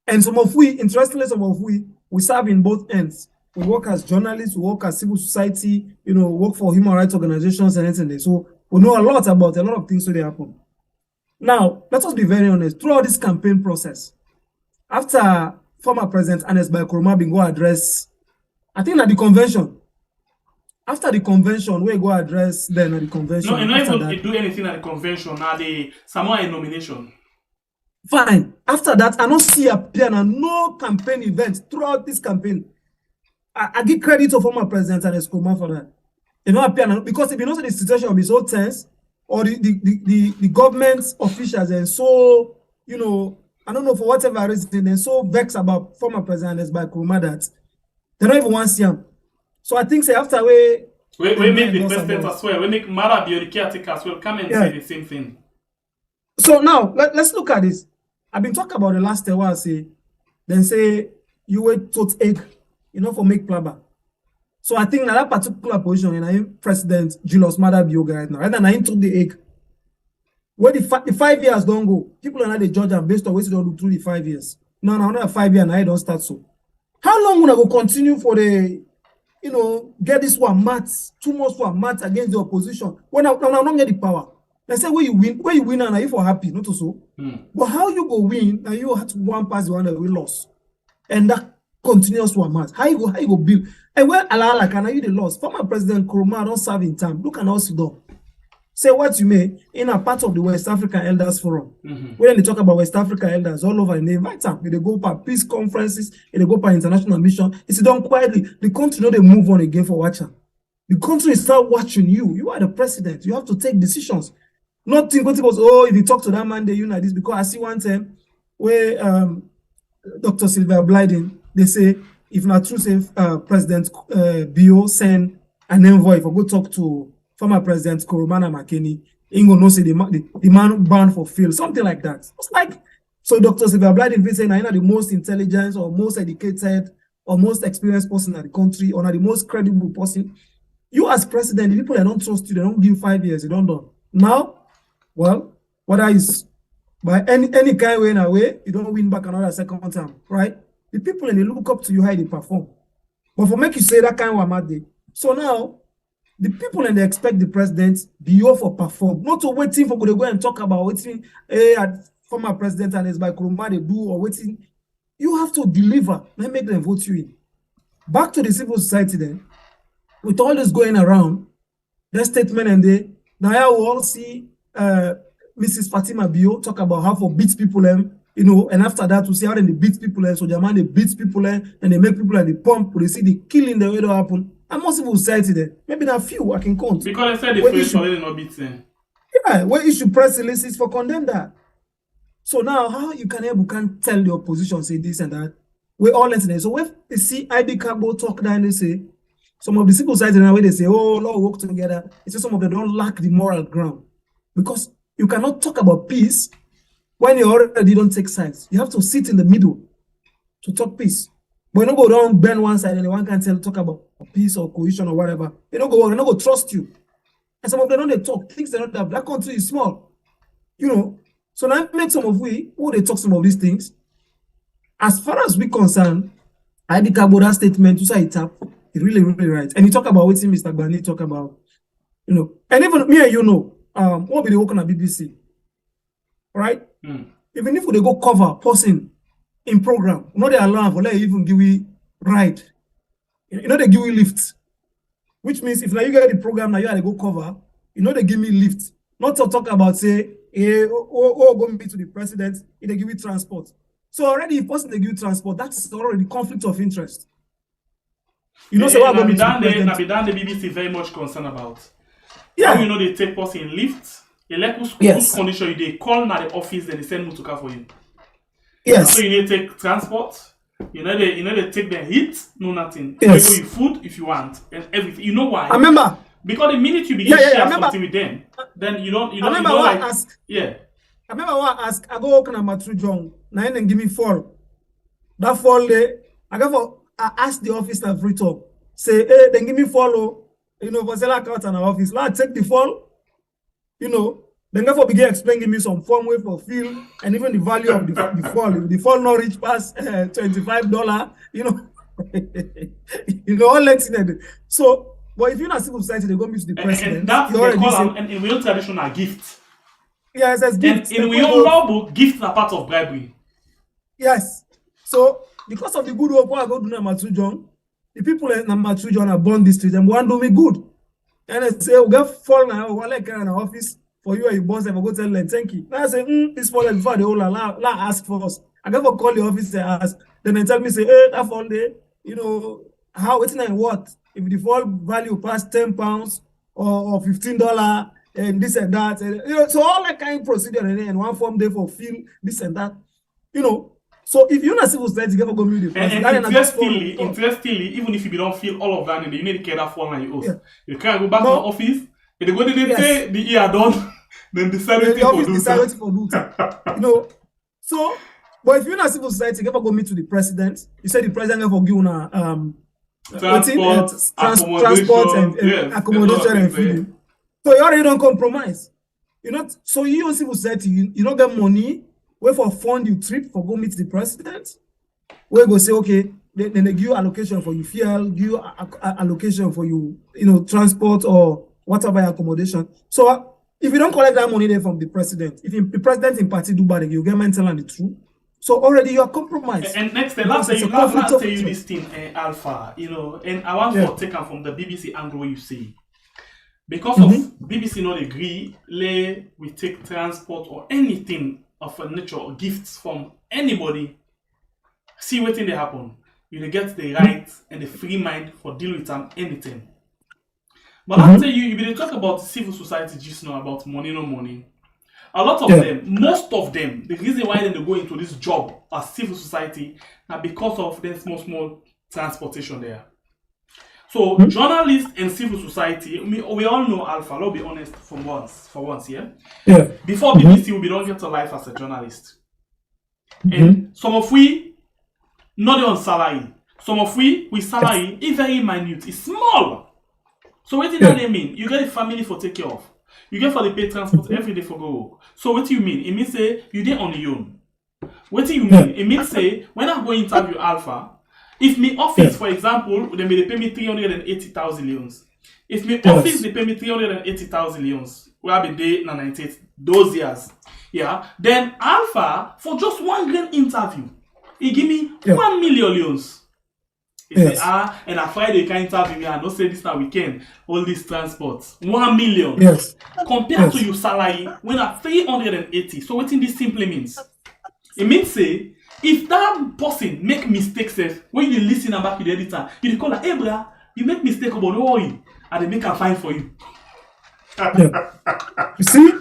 And some of we, interestingly, we serve in both ends. We work as journalists, we work as civil society, you know, work for human rights organizations and everything. So we know a lot about a lot of things so they happen. Now, let us be very honest. Throughout this campaign process, after former President Ernest Bai Koroma bin go address, I think at the convention. After the convention, we go address then at the convention. No, and not even do anything at the convention. Now the Samoa nomination. Fine. After that, I don't see appear no campaign event throughout this campaign. I give credit to former President Ernest Koroma for that. You know, appear because if you know the situation will be so tense, or the government officials and so, you know, I don't know for whatever reason, they're so vexed about former President Ernest Bai Koroma that they don't even want to see him. So I think say after we make the president as well, we make Mara be the caretaker as well, come and say the same thing. So now let's look at this. I've been talking about the last while, say, then say you were tot egg, you know, for make plaba. So I think that particular position, and I'm President Julius Maada Bio right now, right now I took the egg. Where the 5 years don't go, people are not the judge and based on what they don't do through the 5 years. No, another 5 years and I don't start so. How long will I go continue for the, you know, get this one maths, too much for maths against the opposition? When I don't get the power. They say where you win and are you for happy, not so. But how you go win and you have to one pass the one that we lost. And that continuous one maths. How you go build? And when Allah can you the loss? Former President Koroma don't serve in time. Look at how you do. Say what you may in a part of the West African Elders Forum. When they talk about West African elders all over, and they invite them. They go for peace conferences, they go for international mission. It's done quietly. The country know they move on again for watching. The country start watching you. You are the president. You have to take decisions. Not think what it was, oh, if you talk to that man, they unite this. Because I see one time where Dr. Sylvia Blyden, they say, if not true, say President Bio send an envoy for go talk to former President Koroma Makeni, Ingo no say the man banned for fail, something like that. It's like, so Dr. Sylvia Blyden is saying, I'm not the most intelligent or most educated or most experienced person in the country or not the most credible person. You as president, the people that don't trust you, they don't give 5 years, they don't do. Now, well, whether it's by any kind of way in a way, you don't win back another second time, right? The people and they look up to you how they perform. But for make you say that kind of mad day. So now, the people and they expect the president be off for perform, not to waiting for to go and talk about waiting former president and his by Koroma they do or waiting. You have to deliver. Let make them vote you in. Back to the civil society then, with all this going around, their statement and they now I will all see Mrs. Fatima Bio talk about how for beat people you know, and after that we see how they beat people so German they beat people and they make people at the pump, they see the killing the way that happen. And most civil society there, maybe not few I can count. Because they said the first already not beat them. Yeah, where issue press releases for condemn that. So now how you can tell the opposition say this and that? We all listening. So when they see IB Cabo talk down, they say some of the civil society now where they say, oh Lord, work together. It's just some of them don't lack the moral ground. Because you cannot talk about peace when you already don't take sides. You have to sit in the middle to talk peace. But you don't go down, bend one side, and one can talk about peace or cohesion or whatever. They don't go trust you. And some of them don't talk. Things they don't have. That country is small. You know. So now make some of we who they talk some of these things. As far as we concerned, I think about that statement to say it up. It's really, really right. And you talk about what Mr. Bani talk about, you know, and even me and you know, what be the work on a BBC, right? Even if they go cover person in program, not they allow for let even give we ride, you know they give we lift, which means if now you get the program now you have to go cover, you know they give me lift, not to talk about say, go meet to the president, they give you transport. So already if person they give you transport, that's already conflict of interest. You know, so what the BBC very much concerned about. Yeah. How you know they take person in lift, they let whose condition you they call now the office, then they send motor for you. Yes. So you need to take transport, you know they take the heat, no nothing. Yes. They give you food if you want, and everything. You know why? I remember. Because the minute you begin share something with them, then you don't like ask, yeah. I remember what I asked, I go walk on my true John, now and give me fall. That fall day, I asked the office that free talk. Say, hey, then give me follow, you know, for sell account in our office. Now I take the fall, you know, then go for begin explaining me some form way for feel and even the value of the fall. If the fall not reach past $25, you know, you know, all let's in. So, but if you're not civil society, they go meet the president. And that's they call an in real traditional gift. Yes, as gifts. In real law book, gifts are part of bribery. Yes. So because of the good work I go to number 2 John, the people in number 2 John are born this street and want to do me good. And I say, we get fall now, we like in our office for you and your boss, and I go tell them thank you. Now I say, this fall before the whole ask for us. I never call the office and ask. Then they tell me, say, hey, that fall day, how it's not what? If the fall value past £10 or $15 and this and that, and, so all that kind of procedure and one form there for fill this and that, So if you're not civil society, you never go meet the president. And interestingly, even if you don't feel all of that, and you need to care that fall on your oath, you can't go back to the office. If they go to say the year done, then decide what to do. So, but if you're not civil society, you never go meet to the president. You say the president never give you transport and accommodation and feeding. So you already don't compromise. So you on civil society, you don't get money. Where for fund you trip for go meet the president, where go say okay, then they give you allocation for your fuel, give you allocation for you, transport or whatever accommodation. So if you don't collect that money there from the president, if the president in party do bad, you get mental and the truth. So already you are compromised. And next, let's say you this thing, Alpha, and I want to take from the BBC angle you see. Because of BBC not agree, we take transport or anything of a nature or gifts from anybody, see what thing they happen. You get the right and the free mind for deal with anything. But I'll tell you, if you talk about civil society just now about money, no money, a lot of them, most of them, the reason why they go into this job as civil society are because of the small transportation there. So journalists and civil society, we all know Alpha, let's be honest for once, yeah? Before BBC, we don't get to life as a journalist. And some of we, not on salary. Some of we salary is very minute, it's small. So what does that mean? You get a family for take care of. You get for the pay transport every day for go. So what do you mean? It means say you dey on your own. What do you mean? It means say when I go interview Alpha, if my office, for example, they pay me 380,000 leons. If my office they pay me 380,000 leons, we have been there 98 those years. Yeah. Then Alpha for just one grand interview, he give me 1 million leons. He say, and a Friday can interview me and don't say this now weekend, all these transports. 1 million. Compared to your salary when at 380. So what in this simply means? It means say if that person make mistakes when you listen back to the editor, you call her, hey bro, you make mistake about no worry, and they make a fine for you. You see?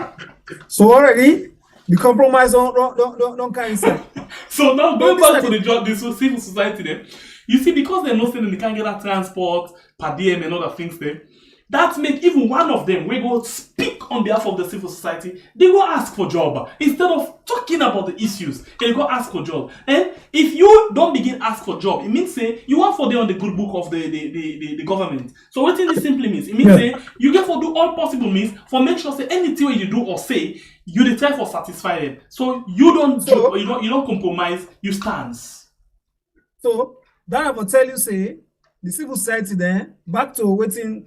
So already the compromise don't kind of. So now going back to the job, this civil society there. You see, because they're not saying they can't get that transport, per diem and other things there, that make even one of them, we go speak on behalf of the civil society, they go ask for job. Instead of talking about the issues, they go ask for job. And if you don't begin ask for job, it means say you want for them on the good book of the government. So what this simply means? It means say you get for do all possible means for make sure say anything you do or say, you try for satisfy them. So you don't you don't compromise, you stand. So that I will tell you, say, the civil society there, back to waiting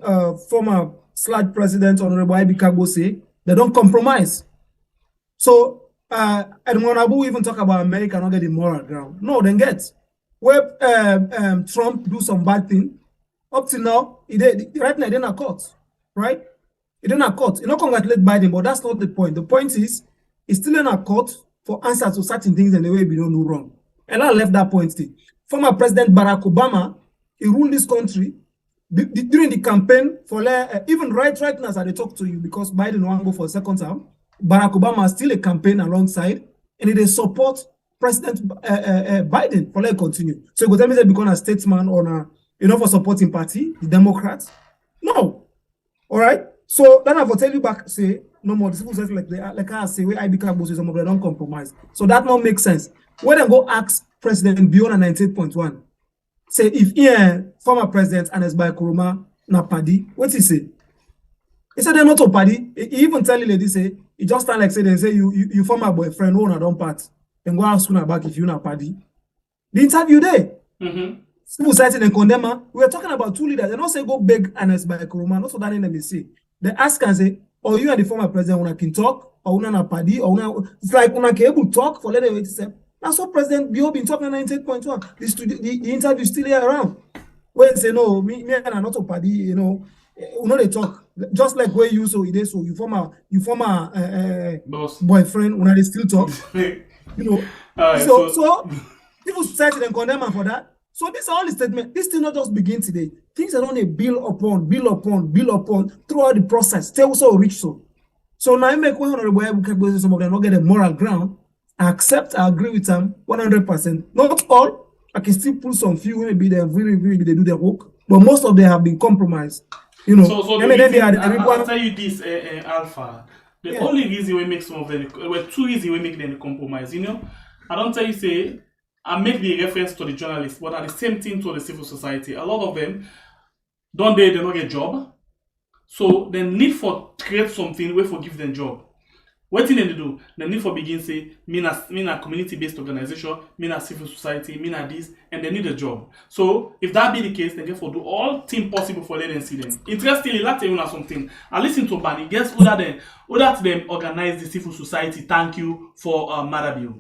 former /president Honorable Ibi Kagbo say, they don't compromise. So Edmond Abu even talk about America not getting moral ground. No, then get. Where Trump do some bad thing, up to now, right now, he didn't court, right? He didn't court. He not congratulate Biden, but that's not the point. The point is, he's still in a court for answers to certain things and the way we don't do wrong. And I left that point still. Former President Barack Obama, he ruled this country during the campaign for even right now as I talk to you, because Biden won't go for a second term. Barack Obama still a campaign alongside, and they support President Biden for continue. So you go tell me they become a statesman or for supporting party, the Democrats. No, all right. So then I will tell you back, say no more. The civil society like I say, where I become some of them don't compromise. So that not make sense. When I go ask President beyond 98.1, say if former president Anes Bai Kuruma na party, what he say? He said they're not a party. He even tell the lady say he just stand like say they say you former boyfriend who na don't part and go ask you back if you na party. The interview there. Civil society and condemn her. We were talking about two leaders. They don't say go beg Anes Bai Kuruma. Not so that they say. They ask and say, oh, you and the former president una can talk or una na party or una. It's like una can able talk for let them say. That's what President Bio been talking 98.1. The interview still here around. When say no, me and not a party, you know they talk. Just like where you so you form a boyfriend when they still talk. So people society then condemn them for that. So this all the statement. This thing not just begin today. Things are only build upon throughout the process. They also reach so now I make 100 some of them not get a moral ground. I accept, I agree with them 100%. Not all. I can still pull some few, maybe they really they do their work, but most of them have been compromised. You know, I'll tell you this, Alpha. The only reason we make some of them, well, two reasons we make them compromise. You know, I don't tell you say I make the reference to the journalists, but at the same thing to the civil society. A lot of them they don't get job, so they need for create something where for give them job. What thing they do? They need for begin say, me na community-based organization, me na civil society, me na this, and they need a job. So if that be the case, they get for do all things possible for let them see them. Interestingly, let's tell you something. I listen to Bani. Guess who that them organize the civil society. Thank you for Marabio.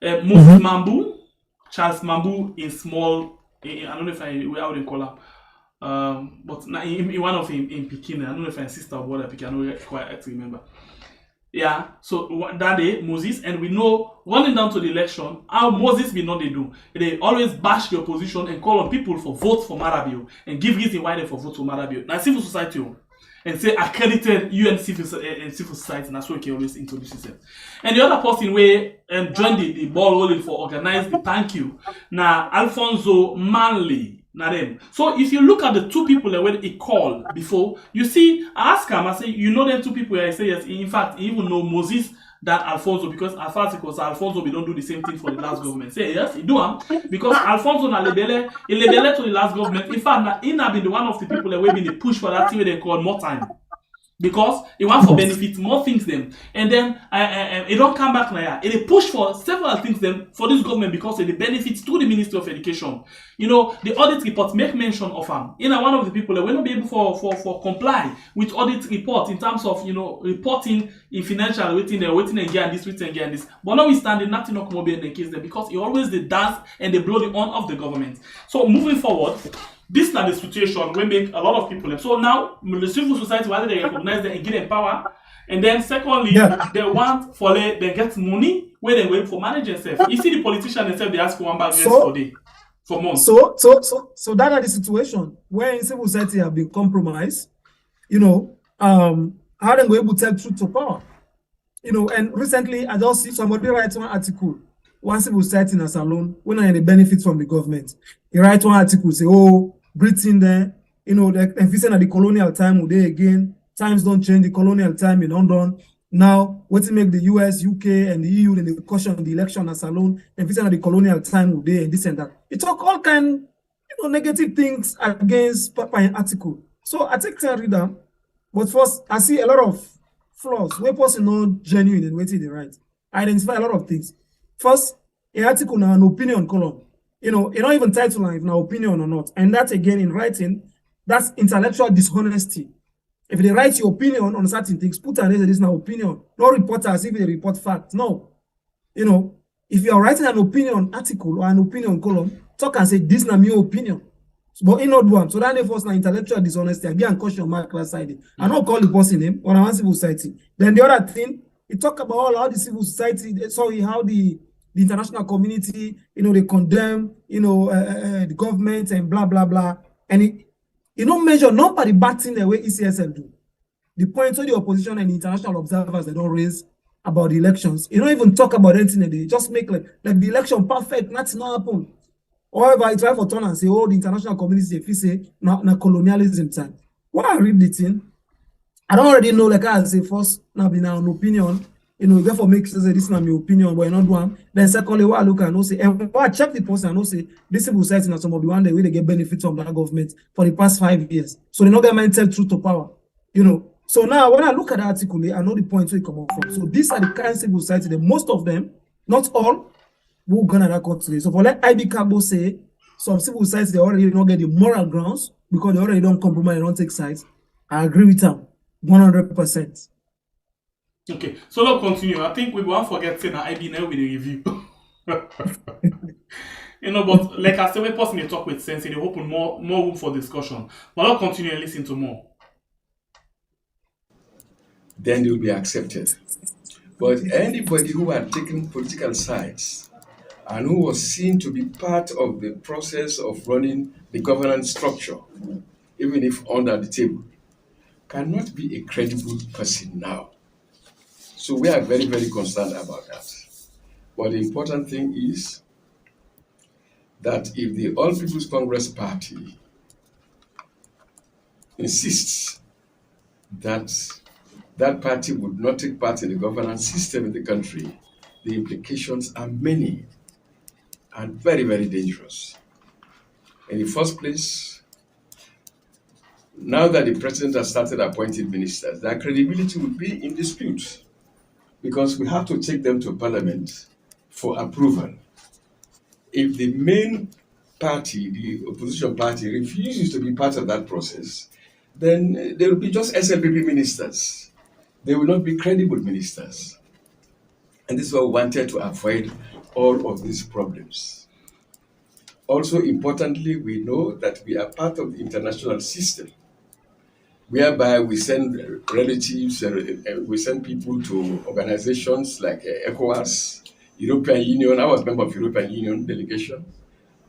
Moses Mambu, Charles Mambu in small. I don't know if how they call her. But in one of him in Pekin, I don't know if I'm sister or brother Pekin. I don't quite remember. Yeah, so that day, Moses, and we know running down to the election, how Moses will not they do. They always bash the opposition and call on people for vote for Marabio and give reason why they for vote for Marabio. Now, civil society, and say accredited UN civil society, and that's what he always introduces it. And the other person where joined the ball rolling for organize the thank you. Now, Alfonso Manley. So if you look at the two people that when he called before, you see, I ask him, I say, you know them two people? I say yes. In fact, he even know Moses than Alfonso, because as far as it was Alfonso, we don't do the same thing for the last government. Say yes, he do because Alfonso na lebele to the last government. In fact, he na been the one of the people that we been the push for that thing where they call more time. Because he want for benefit more things them, and then it don't come back now. It push for several things them for this government because it benefits to the Ministry of Education. You know, the audit report make mention of him. You know, one of the people that will not be able for comply with audit report in terms of reporting in financial waiting again this. But now we standing nothing not come in the case them because he always the dance and they blow the horn of the government. So moving forward. This is the situation we make a lot of people. So now the civil society, whether they recognize them and give them power, and then secondly, they want for they get money where they wait for managing themselves. You see the politician themselves, they ask for 1 bag per day for months. So that are the situation where civil society have been compromised. How they were able to tell truth to power. And recently I just see somebody write one article. One civil society as alone when I the benefits from the government. He write one article say, oh, Britain there, the emphasis at the colonial time would they again. Times don't change. The colonial time in London. Now, what to make the US, UK, and the EU, then the caution the election as alone, emphasis at the colonial time would they and this and that. It talk all kind, negative things against Papa in article. So I take time to read them, but first I see a lot of flaws. Where person not genuine and waiting the right. I identify a lot of things. First, an article now an opinion column. It don't even title if an opinion or not. And that again in writing, that's intellectual dishonesty. If they write your opinion on certain things, put an this now opinion. No reporter as if they report facts. No. If you are writing an opinion article or an opinion column, talk and say this is my opinion. But in not one. So that first na intellectual dishonesty. I get and caution my class side. I not call the person name on our civil society. Then the other thing, it talk about how the civil society, how the international community, they condemn, the government and blah, blah, blah. And it don't measure nobody bad thing the way ECSL do. The point to the opposition and the international observers they don't raise about the elections. You don't even talk about anything. They just make like the election perfect, nothing not happen. However, it's right for turn and say, oh, the international community, if you say, na colonialism time. When I read the thing, I don't already know, like I say, first, now be now an opinion. Therefore make say this is not my opinion, but not one. Then secondly, what I look and say, and what I check the person and say this civil society and some of the one day where they get benefits from that government for the past 5 years. So they not get mental truth to power. So now when I look at the article, I know the points where it come from. So these are the kind of civil society that most of them, not all, who gonna that court today. So for like IB Cabo say, some civil society they already don't get the moral grounds because they already don't compromise, they don't take sides. I agree with them 100%. Okay, so let's continue. I think we won't forget saying that IB now with the review. But like I said, when person they talk with sense, they open more room for discussion. But I'll continue and listen to more. Then they will be accepted. But anybody who had taken political sides and who was seen to be part of the process of running the governance structure, even if under the table, cannot be a credible person now. So we are very, very concerned about that. But the important thing is that if the All People's Congress Party insists that that party would not take part in the governance system in the country, the implications are many and very, very dangerous. In the first place, now that the president has started appointing ministers, their credibility will be in dispute because we have to take them to parliament for approval. If the main party, the opposition party, refuses to be part of that process, then they will be just SLPP ministers. They will not be credible ministers. And this is what we wanted to avoid all of these problems. Also, importantly, we know that we are part of the international system, whereby we send relatives, we send people to organizations like ECOWAS, European Union. I was a member of European Union delegation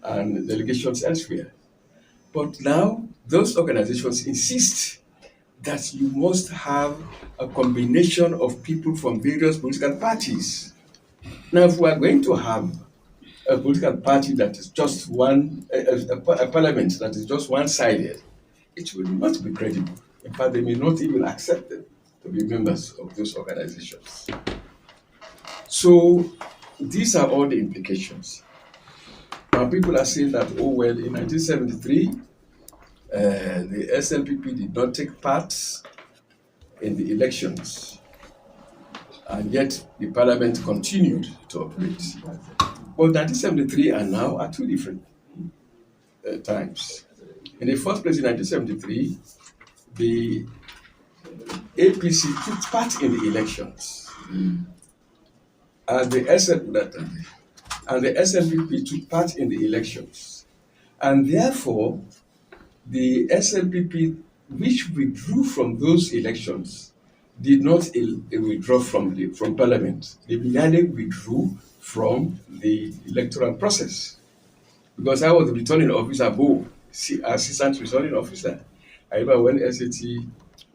and delegations elsewhere. But now those organizations insist that you must have a combination of people from various political parties. Now, if we are going to have a political party that is just a parliament that is just one-sided, it will not be credible. In fact, they may not even accept them to be members of those organizations. So these are all the implications. Now people are saying that, oh well, in 1973, the SLPP did not take part in the elections, and yet the parliament continued to operate. But 1973 and now are two different times. In the first place, in 1973, the APC took part in the elections, and the SLPP took part in the elections, and therefore the SLPP, which withdrew from those elections, did not withdraw from Parliament. They merely withdrew from the electoral process. Because I was the returning officer, assistant returning officer. I remember when ST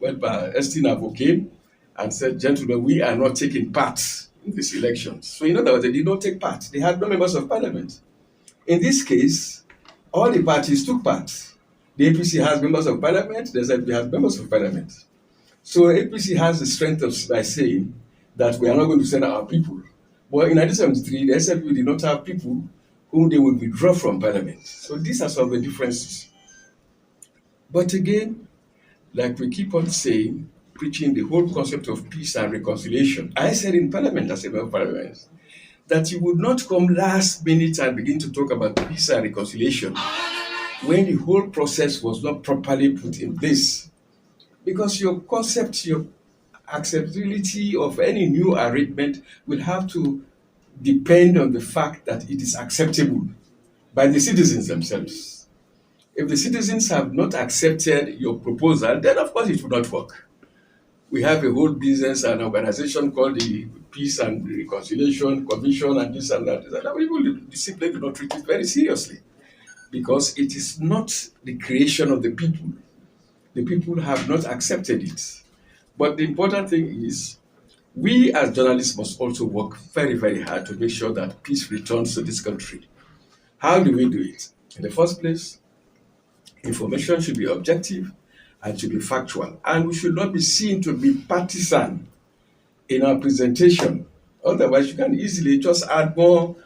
Navo came and said, gentlemen, we are not taking part in these elections. So in other words, they did not take part. They had no members of Parliament. In this case, all the parties took part. The APC has members of Parliament, the SLP has members of Parliament. So APC has the strength by saying that we are not going to send our people. But in 1973, the SLP did not have people whom they would withdraw from Parliament. So these are some of the differences. But again, like we keep on saying, preaching the whole concept of peace and reconciliation. I said in Parliament, as a member of Parliament, that you would not come last minute and begin to talk about peace and reconciliation when the whole process was not properly put in place. Because your concept, your acceptability of any new arrangement will have to depend on the fact that it is acceptable by the citizens themselves. If the citizens have not accepted your proposal, then of course it will not work. We have a whole business and organization called the Peace and Reconciliation Commission and this and that. People simply do not treat it very seriously because it is not the creation of the people. The people have not accepted it. But the important thing is we as journalists must also work very, very hard to make sure that peace returns to this country. How do we do it? In the first place, information should be objective and should be factual. And we should not be seen to be partisan in our presentation. Otherwise, you can easily just add more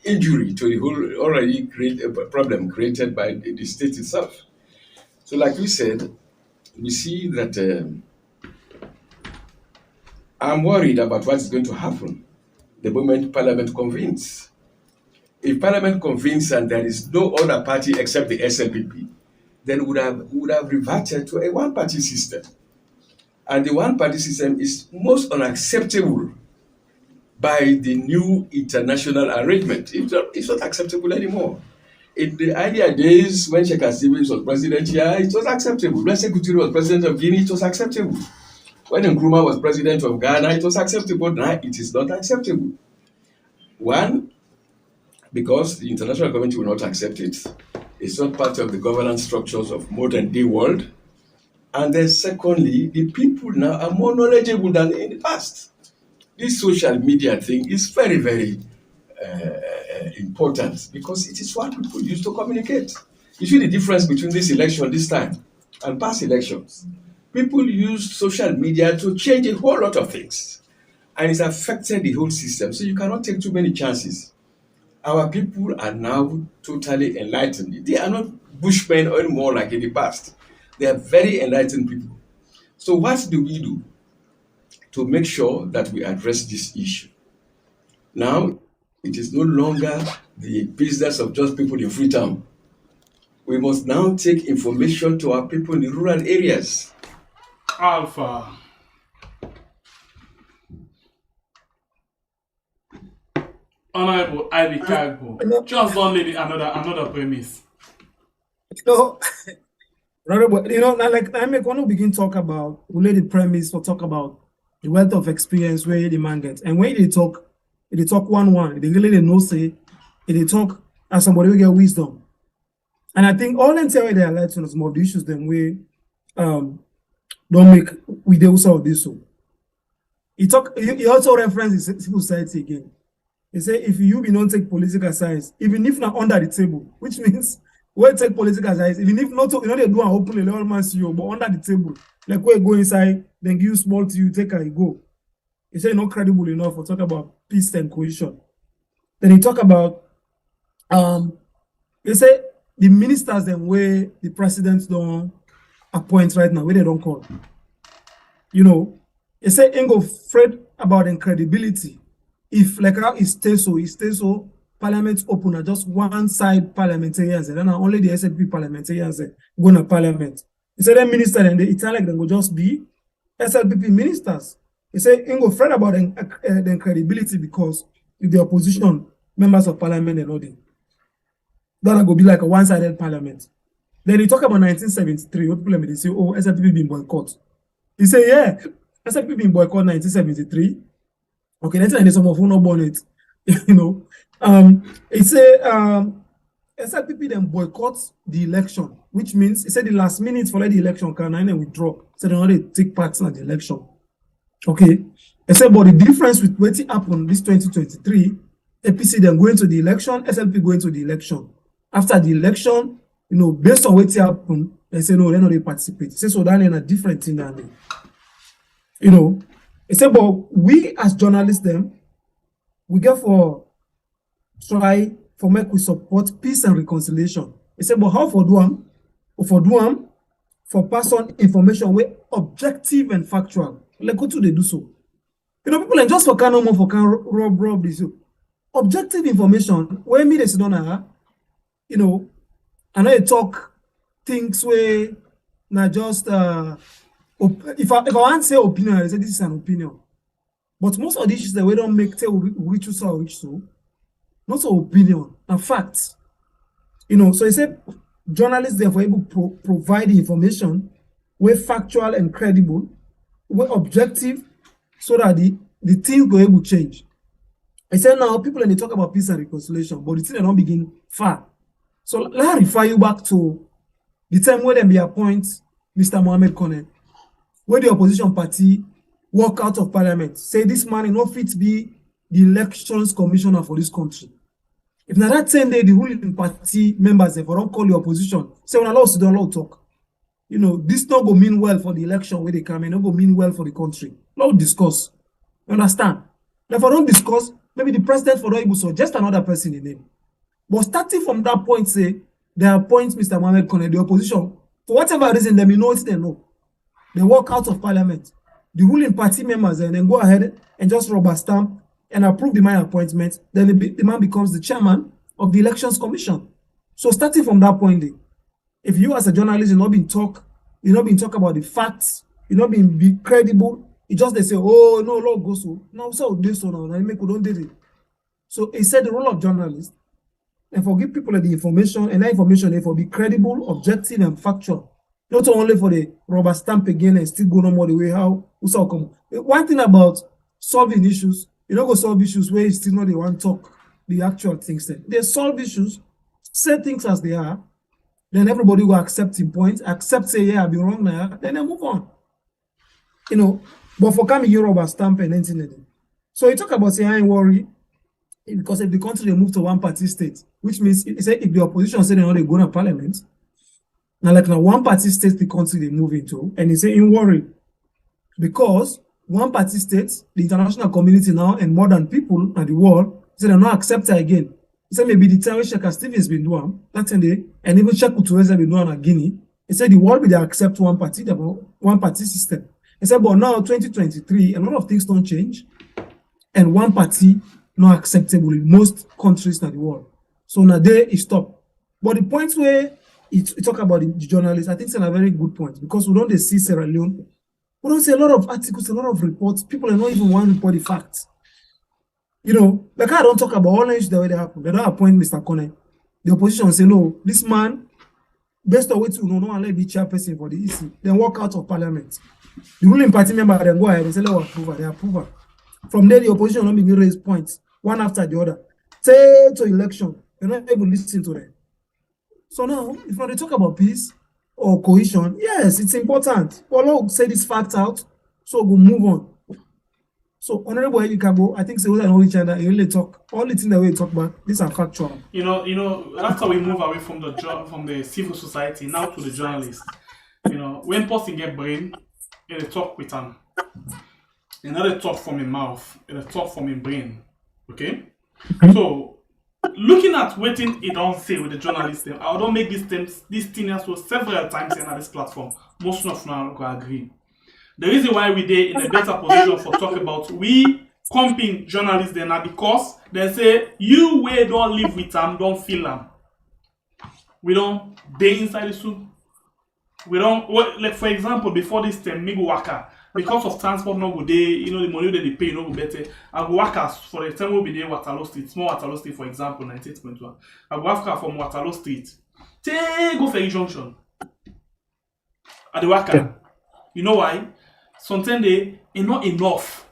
injury to the whole already problem created by the state itself. So like we said, we see that I'm worried about what is going to happen the moment Parliament convenes. If Parliament convenes and there is no other party except the SLPP, then we would have reverted to a one-party system. And the one-party system is most unacceptable by the new international arrangement. It's not acceptable anymore. In the earlier days, when Sheikh Hassim was president here, it was acceptable. When Sekou Touré was president of Guinea, it was acceptable. When Nkrumah was president of Ghana, it was acceptable. Now it is not acceptable. One, because the international community will not accept it. It's not part of the governance structures of modern day world. And then secondly, the people now are more knowledgeable than in the past. This social media thing is very, very important because it is what people use to communicate. You see the difference between this election this time and past elections. People use social media to change a whole lot of things, and it's affected the whole system. So you cannot take too many chances. Our people are now totally enlightened. They are not bushmen anymore like in the past. They are very enlightened people. So what do we do to make sure that we address this issue? Now, it is no longer the business of just people in Freetown. We must now take information to our people in the rural areas. Alpha. Honorable Ivy Kagbo, just don't leave another premise. So, now, like I make when we begin talk about related premise or talk about the wealth of experience where the man gets, and when they talk 1-1, they really know say they talk as somebody will get wisdom. And I think all them tell they are like some of the issues them we don't make we do also of this so. He also references civil society again. He say if you be not take political science, even if not under the table, which means we take political science, even if not, they do an open a man CEO, but under the table, like where go inside, then give you small to you, take and go. He say not credible enough for talk about peace and cohesion. Then he talk about he say the ministers then where the presidents don't appoint right now, where they don't call. You know, he say ain't go afraid about incredibility. If like how it stays so, Parliament open at just one side parliamentarians, and then only the SLP parliamentarians go to Parliament. He said the minister and the Italian then go just be SLPP ministers. He said ain't go afraid about the credibility because if the opposition members of Parliament and all that go be like a one-sided Parliament. Then he talk about 1973. What people they say, oh, SLPP been boycott. He say, yeah, SLPP been boycott 1973. Okay, that's why some of who no born it, you know. He say SLPP then boycott the election, which means he said the last minute for the election can and then withdraw. So they don't take part in the election. Okay. He said, but the difference with what happened this 2023, APC then going to the election, SLP going to the election. After the election, you know, based on what happened, they say no, they don't participate. He said, so that ain't a different thing than they. You know. He said, but we as journalists then, we get for try for make we support peace and reconciliation. He said, but how for do them? For pass on information where objective and factual. Like go to they do so. You know, people and just for can no more for can rob this. Objective information where me they sit down, you know, and I talk things where not just if I want to say opinion, I say this is an opinion. But most of the issues that we don't make tell which so, not so opinion, and facts. You know, so he said journalists therefore able to provide the information where factual and credible, where objective, so that the things go able to change. I said now people and they talk about peace and reconciliation, but the thing they don't begin far. So let me refer you back to the time where they be appoint Mr. Mohamed Kone, where the opposition party walk out of Parliament, say this man is not fit to be the elections commissioner for this country. If now that same day the ruling party members if don't call the opposition, say when Allah don't allow talk. You know, this not go mean well for the election where they come in, not go mean well for the country. Not discuss. You understand? If I don't discuss, maybe the president for the so just another person in name. But starting from that point, say they appoint Mr. Mohamed Kone, the opposition, for whatever reason, they know it, they know. They walk out of Parliament. The ruling party members and then go ahead and just rubber stamp and approve the man appointment. Then the man becomes the chairman of the Elections Commission. So starting from that point, if you as a journalist, you're not being talk about the facts, you're not being credible, He just they say, oh no, Lord goes so. Now so this one now, I make we don't did it. So he said the role of journalists and for give people the information, and that information they for be credible, objective, and factual. Not only for the rubber stamp again and still go no more the way how also come. One thing about solving issues, you don't go solve issues where you still know they want to talk the actual things. Then they solve issues, say things as they are, then everybody will accept in point, accept say yeah, I've been wrong now, then they move on. You know, but for coming here rubber stamp and anything. So you talk about say I ain't worry. Because if the country they move to one party state, which means if the opposition say they want to go to parliament, now like now one party state the country they move into, and he say in worry because one party state, the international community now and modern people and the world say they're not accepted again. He said maybe the time Sheikh Stevens been doing that day, and even Sheikh Kutuweza been doing at Guinea. He said the world will they accept one party system. He said, but now 2023, a lot of things don't change, and one party not acceptable in most countries in the world. So now there it stop. But the point where you talk about the journalists, I think it's a very good point because we don't see Sierra Leone. We don't see a lot of articles, a lot of reports. People are not even want to report the facts. You know, like I don't talk about all issues the way they happen. They don't appoint Mr. Kone. The opposition say, no, this man, best of way to know, no one let be chairperson for the EC. Then walk out of parliament. The ruling party member then go ahead and say, let us approve her. They approve her. From there, the opposition will not begin to raise points, one after the other. Say to election, you're not able to listen to them. So now, if they talk about peace or cohesion, yes, it's important. But let's say this fact out, so we'll move on. So, Honorable Edikabo, I think so we know each other. You really talk all the things that we talk about. These are factual. You know. After we move away from the civil society now to the journalists, you know, when person get brain, they talk with them. Another talk from his mouth, and a talk from his brain. Okay? So, looking at what he don't say with the journalists, I don't make these things so several times in this platform. Most of them will agree. The reason why we are in a better position for talk about we comping journalists then are because they say you way don't live with them, don't feel them. We don't day inside the soup. We don't like for example before this time me go waka. Because of transport no go day, you know the money that they pay no go better. I go work for the time will be there Waterloo Street, small Waterloo Street for example, 98.1. I go work from Waterloo Street. Go Ferry Junction. At the worker. You know why? Sometimes they are not enough.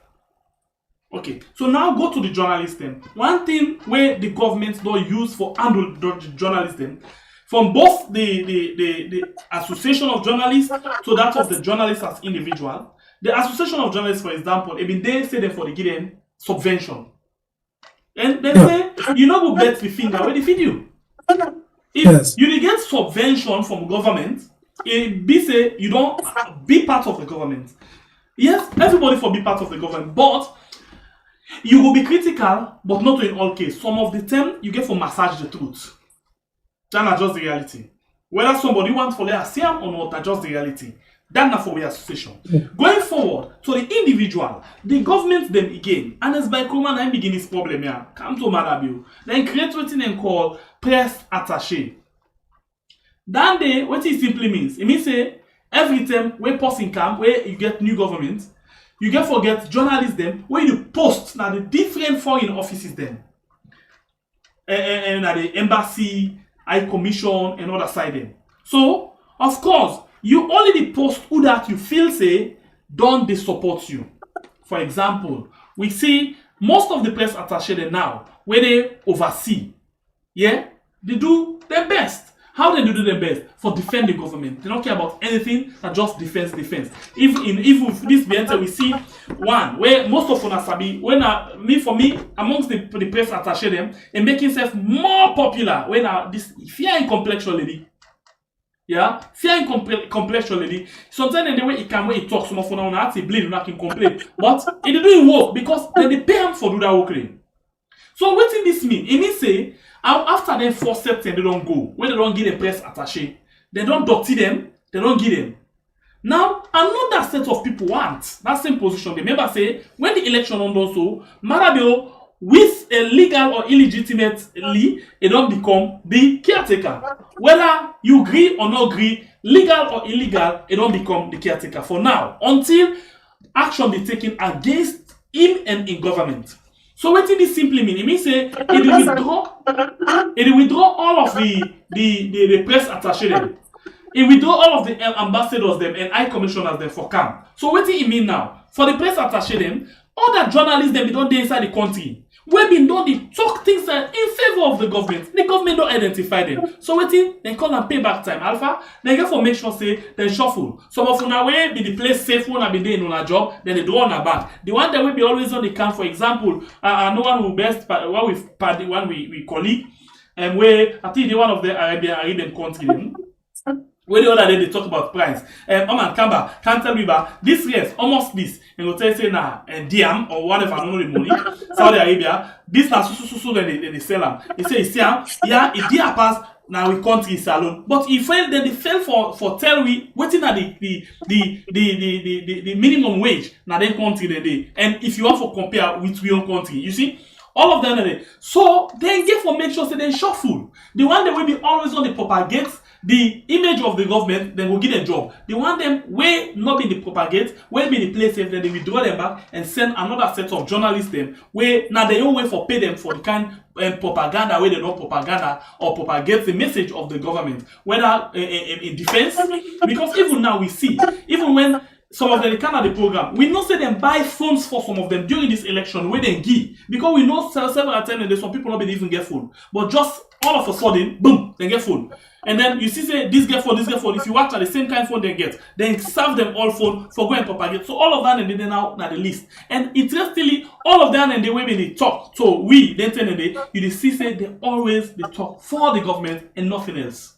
Okay, so now go to the journalists then. One thing where the government don't use for handle the journalists then, from both the association of journalists to that of the journalists as individual. The association of journalists, for example, they say them for the given subvention. And they say, you know who bets the finger where they feed you. If you get subvention from government, it be say you don't be part of the government. Yes, everybody for be part of the government, but you will be critical, but not in all cases. Some of the time you get for massage the truth. That's just the reality. Whether somebody wants for their SIAM or not, that's just the reality. That's not for the association. Going forward, to the individual, the government them again, and as by Kuma and begin this problem here, come to Malabio, then create what they call press attaché. That day, what it simply means, it means say every time where person come, where you get new government, you get forget journalists them, where you post now the different foreign offices them. And the embassy, High Commission, and other side them. So, of course, you already post who that you feel say don't they support you. For example, we see most of the press attaché now, where they oversee, yeah, they do their best. How they do their best? For defend the government. They don't care about anything that just defense. If this Biente we see one where most of us sabi when for me amongst the press attaché them and making itself more popular when this fear and complexion lady. Yeah, fear and complexion lady. Sometimes in the way it can wait talk some of them on say bleed not can complain. But it doing work because they pay them for do that work. So what does this mean? It means say after them 4 September they don't go. When they don't give the press attaché, they don't dirty them, they don't give them. Now, another set of people want that same position. They remember say, when the election on done so, Marabio, with a legal or illegitimately, it don't become the caretaker. Whether you agree or not agree, legal or illegal, it don't become the caretaker for now. Until action be taken against him and in government. So what did this simply mean? It means say it withdraw all of the press attaché them. It withdraw all of the ambassadors them and high commissioners them for camp. So what did it mean now? For the press attaché them, all the journalists them don't dey inside the country. We been done the talk things in favor of the government. The government don't identify them. So waiting, they call them payback time. Alpha, they get for make sure say they shuffle. Some of una way be the place safe when I be doing on a job, then they draw on a back. The one that will be always on the camp, for example, no one who best one with the one we colleague, and where I think the one of the Arabian country. Where the other day they talk about price. Oman Kamba can't tell me about this race, almost this. And we'll tell you say nah and Diam or whatever I don't know the money. Saudi Arabia, this na so then they sell them. They say it's yeah, it dear pass now we country salon. But if fail then they fail for tell we waiting at the minimum wage now they country the day. And if you want to compare with your own country, you see all of them so they get for make sure say they shuffle. The one that will be always on the propagate the image of the government, then will give a job. They want them where not be the propagate, where be the place safe, then they withdraw them back and send another set of journalists them where now they don't wait for pay them for the kind propaganda where they don't propaganda or propagate the message of the government, whether in defense, because even now we see, even when some of them can the program, we know say them buy phones for some of them during this election where they give, because we know several times there's some people not be even get phone, but just all of a sudden, boom, they get phone. And then you see say this get phone. If you watch at the same kind of phone they get, then serve them all phone for go and propagate. So all of that and they now the list. And interestingly, all of them and the way they talk. So we then tell them you see say they always they talk for the government and nothing else.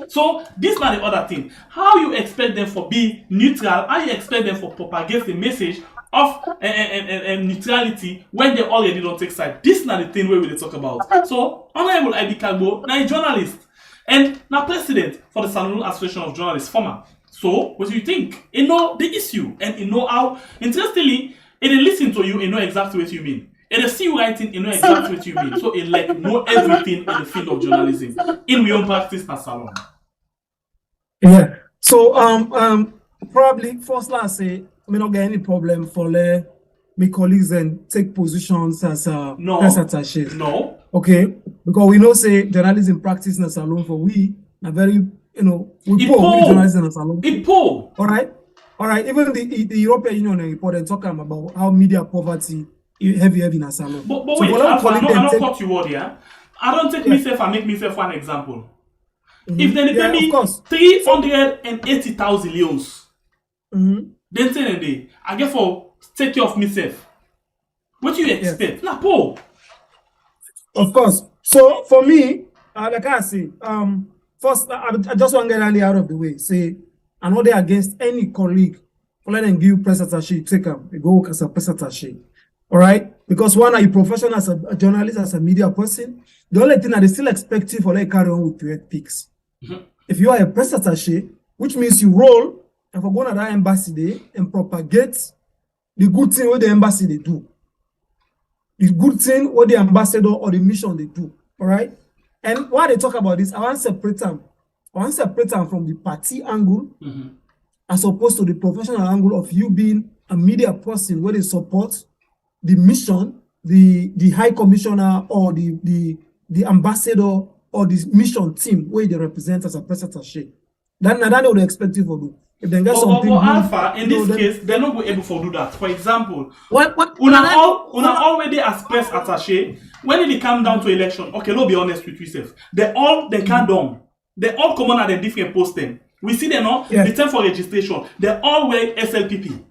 So this is not the other thing. How you expect them for be neutral? How you expect them for propagate the message of neutrality when they already don't take side? This is not the thing where we talk about. So Honorable I.B. Kagbo, now a journalist. And now president for the Salon Association of Journalists, former. So, what do you think? You know the issue and you know how, interestingly, it listen to you and know exactly what you mean. It see you writing and know exactly what you mean. So, it like know everything in the field of journalism. In my own practice, na Salon. Yeah. So, probably, first last say, we not get any problem for my colleagues and take positions as press attachés. No. Okay, because we know say journalism practice in a salon for we are very we poor journalism in a salon. All right. Even the European Union report and talking about how media poverty heavy in a salon. But so wait, I don't cut you word here. I don't take myself and make myself one example. If they pay me 380,000 leons, then say a day I get for take care of myself. What do you expect? Na poor. Of course. So for me, like I say, first I just want to get Andy out of the way. Say I'm not there against any colleague for letting them give press attaché, take them, go work as a press attaché. All right? Because one, are you professional as a journalist, as a media person? The only thing that they still expect you for like carry on with your ethics. If you are a press attaché, which means you roll and for going to that embassy day and propagate the good thing what the embassy they do. The good thing what the ambassador or the mission they do. All right. And while they talk about this, I want to separate them. From the party angle as opposed to the professional angle of you being a media person where they support the mission, the high commissioner or the ambassador or the mission team where they represent as a press attaché. Then they would expect you to do. If they get something Alpha, in this case, they're not able to do that. For example, una already as press attaché, when it come down to election, okay, let's be honest with yourself. They can't down. They all come on at a different posting. We see them now, the time for registration. They all wear SLPP.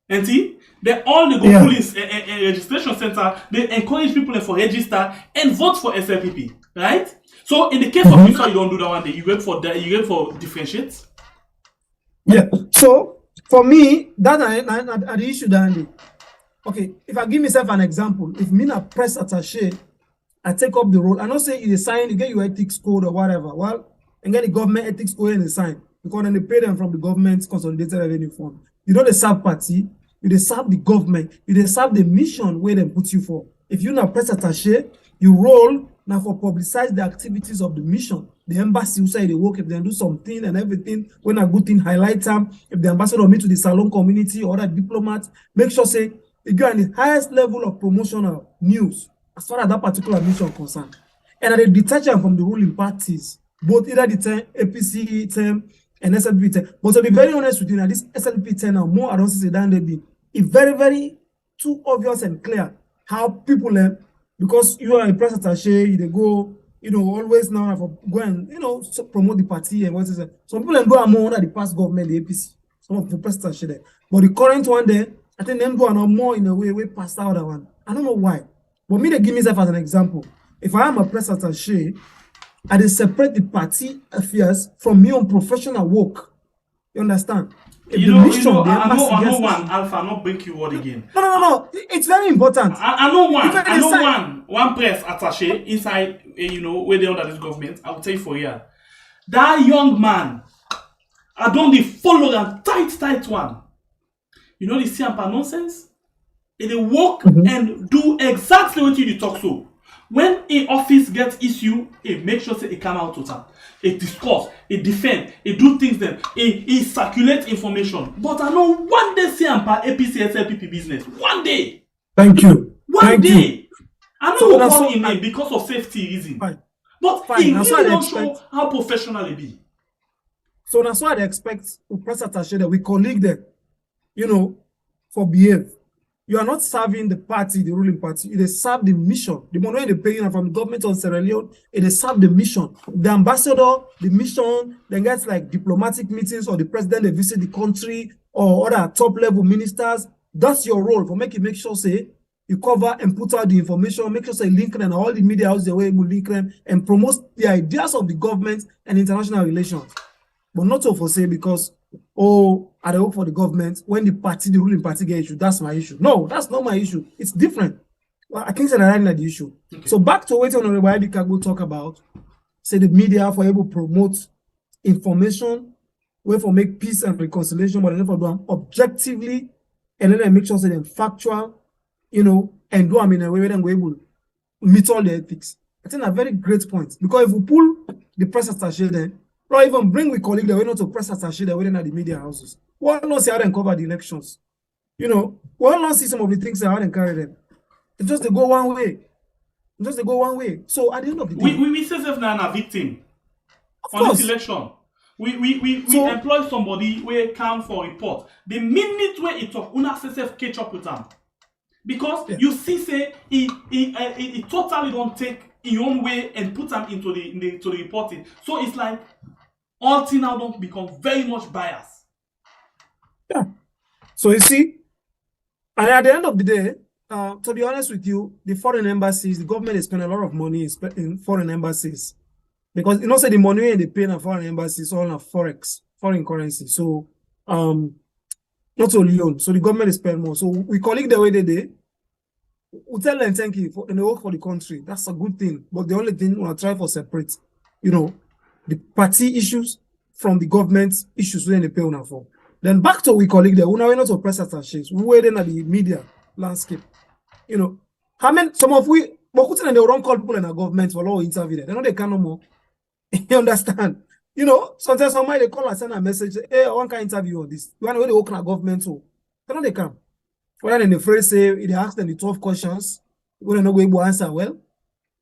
And see, they all go police registration center, they encourage people for register and vote for SLPP. Right? So in the case of you don't do that one day, you wait for differentiate. Yeah. So for me, that the issue that okay, if I give myself an example, if me a press attaché, I take up the role. I don't say you sign, you get your ethics code or whatever. Well, and get the government ethics code and they sign because then they pay them from the government's consolidated revenue fund. You don't serve party, you serve the government, you serve the mission where they put you for. If you're not press attaché, you roll now for publicize the activities of the mission. The embassy who say they work, if they do something and everything, when a good thing highlight them, if the ambassador meet to the salon community or that diplomat, make sure say they go on the highest level of promotional news as far as that particular mission concerned. And they detach them from the ruling parties, both either the term APC term and SLP term. But to be very honest with you, now this SLP term now more I don't see than they be. It's very, very too obvious and clear how people learn, because you are a press attaché, they go, always now for go and promote the party and what is it. Some people go more under the past government, the APC, some of the press attaché there. But the current one there, I think them go on more in a way past out that one. I don't know why. But me, they give myself as an example. If I am a press attaché, I dey separate the party affairs from me on professional work. You understand? I know one, Alpha, not break you word again. No. It's very important. I know one press attaché inside, where they under this government. I will tell you for you. That young man, I don't dey follow that tight one. You know the Siampa nonsense? They work and do exactly what you talk so. When an office gets issue, it make sure say it come out to time. It discuss, it defend, it do things then, it circulate information. But I know one day Siampa APC SLPP business. One day. Thank you. One day. I know we call him name because of safety reason. Fine. But Fine. he really don't show how professional he be. So that's why I expect to press attaché that we colleague them, for behave. You are not serving the party, the ruling party. They serve the mission. The money they pay from the government on Sierra Leone, they serve the mission. The ambassador, the mission, then gets like diplomatic meetings, or the president they visit the country, or other top level ministers. That's your role for make sure say you cover and put out the information, make sure say link them and all the media houses the way you link them and promote the ideas of the government and international relations. But not so for say because I work for the government, when the ruling party get issue, that's my issue. No, that's not my issue. It's different. Well, I can't say that I'm not the issue. Okay. So back to what Honorable Adi Kagbo talk about, say the media for able to promote information, where for make peace and reconciliation, but then for do them objectively, and then I make sure say them factual, and do them in a way where then we able to meet all the ethics. I think a very great point, because if we pull the press attaché then, or even bring we colleague that we not to press attaché that we at the media houses. We'll not see how they cover the elections. We'll not see some of the things that how they carry them. It's just they go one way. So at the end of the day, we say self now a victim on this election. We employ somebody where come for report. The minute where it talk, una self catch up with them. Because you see say he totally don't take in own way and put them into the reporting. So it's like all things now don't become very much biased. Yeah. So you see, and at the end of the day, to be honest with you, the foreign embassies, the government is spending a lot of money in foreign embassies. Because say the money they pay in foreign embassies all on forex, foreign currency. So not only on. So the government is spending more. So we colleague the way they do. We tell them thank you and they work for the country. That's a good thing. But the only thing we'll try for separate, the party issues from the government issues when they pay on for. Then back to we colleague there, we're not to press attachés. We were then at the media landscape. How many some of we but they don't call people in the government for law interview there. They know they can no more. You understand? Sometimes somebody they call and send a message, hey, I want to interview on this. You want to go to work in a government so they know they come. When then the phrase say they ask them the 12 questions, when they not able to answer well,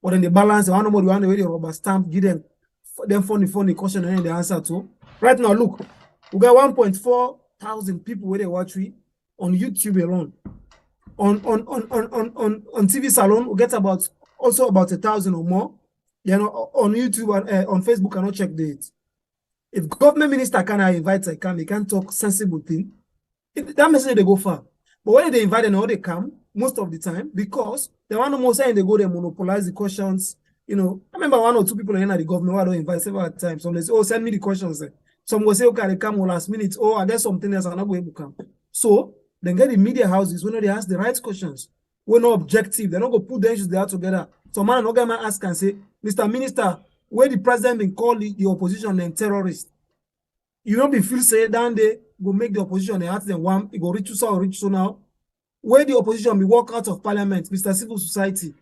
or then they balance, one more the way they rubber stamp, give them funny question and then they answer too. Right now, look, we got 1.4 thousand people where they watch we on YouTube alone. On TV Salon, we get about 1,000 or more. On YouTube and on Facebook, cannot check dates. If government minister can invite, they can talk sensible thing. That message they go far. But when they invite them, they come most of the time because they want to more saying they go there monopolize the questions. I remember one or two people in the government who don't invite several times. Some they say, send me the questions there. Some will say, okay, they come last minute. I guess something else I'm not going to come. So then get the media houses when they ask the right questions. We're not objective. They're not going to put the issues there together. So man, no guy ask and say, Mr. Minister, where the president been called the opposition and terrorists? You don't be feel say down there go make the opposition and ask them one, it go reach so now. Where the opposition be walk out of parliament, Mr. Civil Society.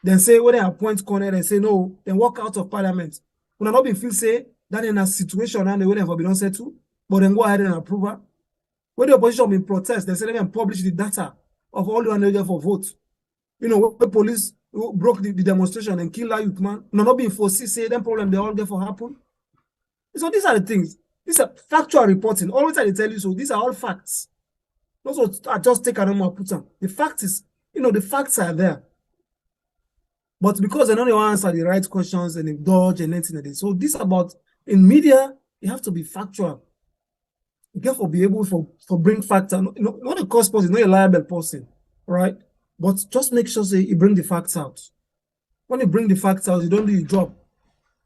then say when they appoint corner, they say no, then walk out of parliament. When not be feel say that in a situation and they will never be not settled, but then go ahead and approve her. When the opposition be protest, they say let them publish the data of all the one for vote. You know, when the police broke the demonstration and killed that youth man, not being foresee, say them problem they all get for happen. So these are the things. These are factual reporting. Always I tell you so. These are all facts. Also, I just take a number and put them. The fact is, the facts are there. But because they don't answer the right questions and they dodge and anything. So this about in media, you have to be factual. You have to be able to bring facts. Not a cost person, not a liable person, right? But just make sure say you bring the facts out. When you bring the facts out, you don't do your job.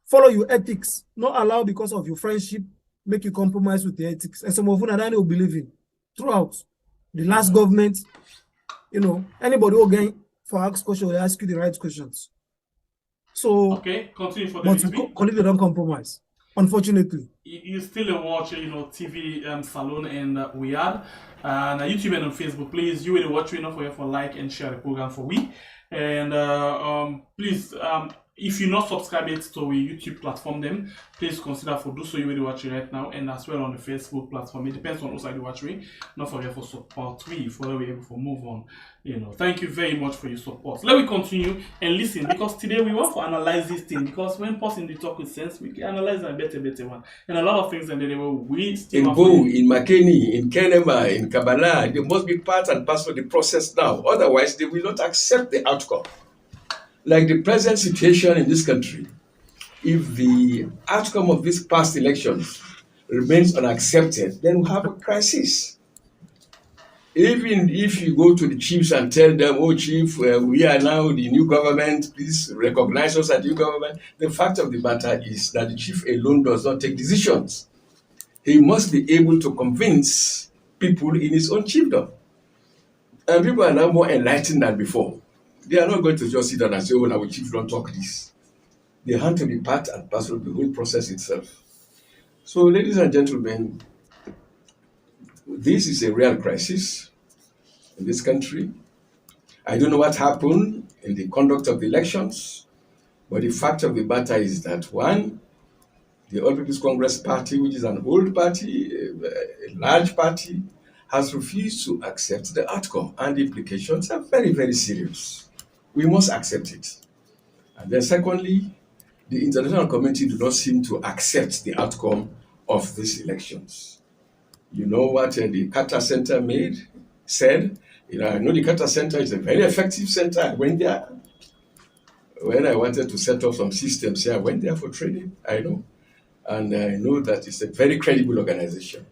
Follow your ethics. Not allow because of your friendship, make you compromise with the ethics. And some of you will believe in throughout. The last government, anybody who going for ask question will ask you the right questions. So okay, continue for the but colleagues don't compromise. Unfortunately, you still watch TV Salon and we are and YouTube and on Facebook. Please, you will watch for like and share the program for we and please if you not subscribe it to a YouTube platform, then please consider for do so you will watch it right now and as well on the Facebook platform. It depends on what side you watch me. Not forget for support we for we able to move on. Thank you very much for your support. Let me continue and listen because today we want to analyze this thing because when person they talk with sense, we can analyze a better one. And a lot of things and then we still in Bo, in Makeni, in Kenema, in Kabbalah, they must be part and parcel of the process now. Otherwise, they will not accept the outcome. Like the present situation in this country, if the outcome of these past elections remains unaccepted, then we have a crisis. Even if you go to the chiefs and tell them, oh chief, we are now the new government, please recognize us as the new government, the fact of the matter is that the chief alone does not take decisions. He must be able to convince people in his own chiefdom. And people are now more enlightened than before. They are not going to just sit down and say, oh, our chief don't talk this. They have to be part and parcel of the whole process itself. So, ladies and gentlemen, this is a real crisis in this country. I don't know what happened in the conduct of the elections, but the fact of the matter is that, one, the All People's Congress Party, which is an old party, a large party, has refused to accept the outcome, and the implications are very, very serious. We must accept it. And then secondly, the international community do not seem to accept the outcome of these elections. You know what the Carter Center said? I know the Carter Center is a very effective center. I went there. When I wanted to set up some systems here, I went there for training, I know. And I know that it's a very credible organization.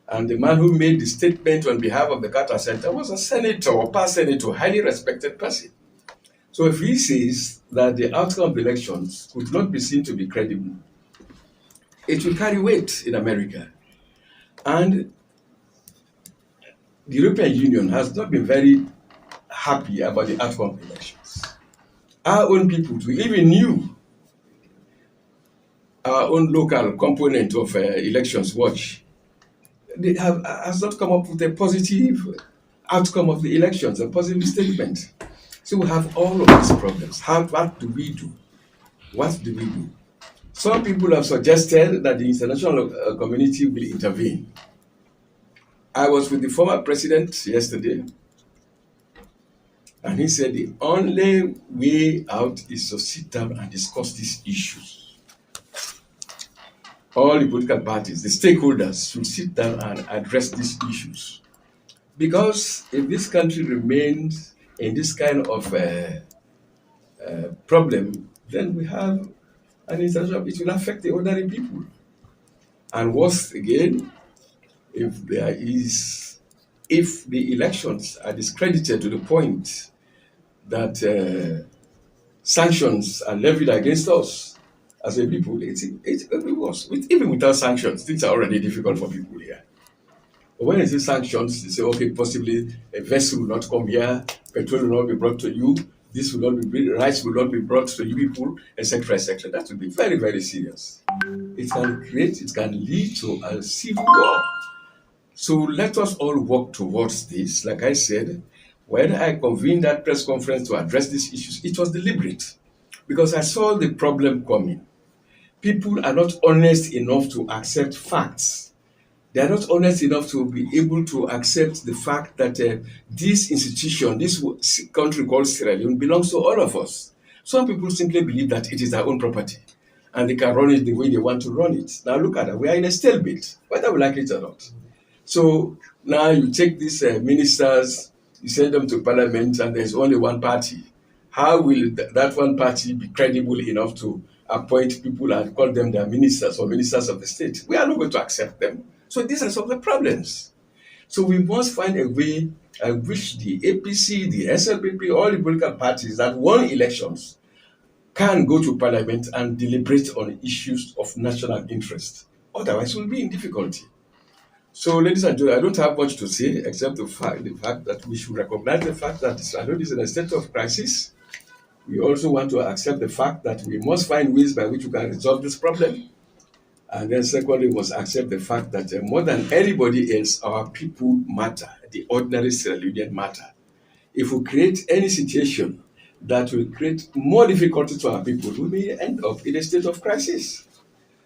And the man who made the statement on behalf of the Carter Center was a senator, or past senator, highly respected person. So if he says that the outcome of the elections could not be seen to be credible, it will carry weight in America. And the European Union has not been very happy about the outcome of the elections. Our own people, we even knew our own local component of Elections Watch, they has not come up with a positive outcome of the elections, a positive statement. So we have all of these problems. What do we do? What do we do? Some people have suggested that the international community will intervene. I was with the former president yesterday, and he said the only way out is to sit down and discuss these issues. All the political parties, the stakeholders, should sit down and address these issues. Because if this country remains in this kind of problem, then we have an international, it will affect the ordinary people. And worse again, if the elections are discredited to the point that sanctions are levied against us as a people, it will be worse. Even without sanctions, things are already difficult for people here. But when it is sanctions, they say, okay, possibly a vessel will not come here, petrol will not be brought to you, this will not be, rice will not be brought to you people, etc., etc. That will be very, very serious. It can lead to a civil war. So let us all work towards this. Like I said, When I convened that press conference to address these issues, it was deliberate because I saw the problem coming. People are not honest enough to accept facts. They are not honest enough to be able to accept the fact that this institution, this country called Sierra Leone, belongs to all of us. Some people simply believe that it is their own property and they can run it the way they want to run it. Now look at that. We are in a stalemate, whether we like it or not. So now you take these ministers, you send them to parliament, and there's only one party. How will that one party be credible enough to appoint people and call them their ministers or ministers of the state? We are not going to accept them. So these are some of the problems. So we must find a way in which the APC, the SLPP, all the political parties that won elections can go to parliament and deliberate on issues of national interest. Otherwise, we'll be in difficulty. So, ladies and gentlemen, I don't have much to say except the fact that we should recognize the fact that Sierra Leone is in a state of crisis. We also want to accept the fact that we must find ways by which we can resolve this problem. And then secondly, we must accept the fact that more than anybody else, our people matter, the ordinary Sierra Leonean matter. If we create any situation that will create more difficulty to our people, we may end up in a state of crisis.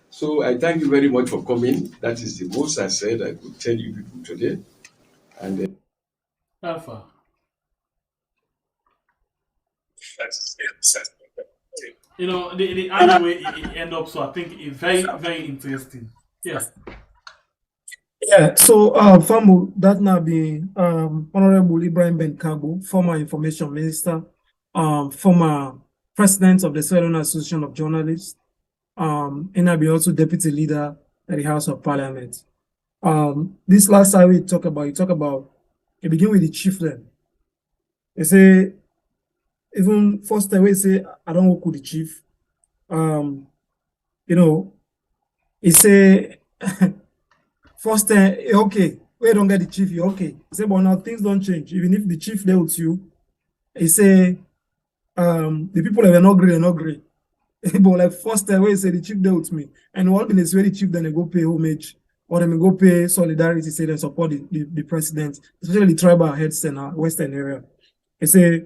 So I thank you very much for coming. That is the most I said I could tell you people today. And Alpha. You know, the other way it end up, so I think it's very, very interesting. Yes. Yeah, so Famu, that now be Honorable Ibrahim Ben Kabo, former information minister, former president of the Sierra Leone Association of Journalists, and I be also deputy leader at the House of Parliament. This last time you talk about, you begin with the chieftain. You say, even first time we say, I don't work with the chief. You know, he say, first time, okay, we don't get the chief, you're okay. He say, but now things don't change. Even if the chief there with you, he say, the people that are not great. But like first time we say the chief there with me. And one thing is very cheap, then they go pay homage, or they go pay solidarity, say they support the president, especially the tribal heads in our western area. He say,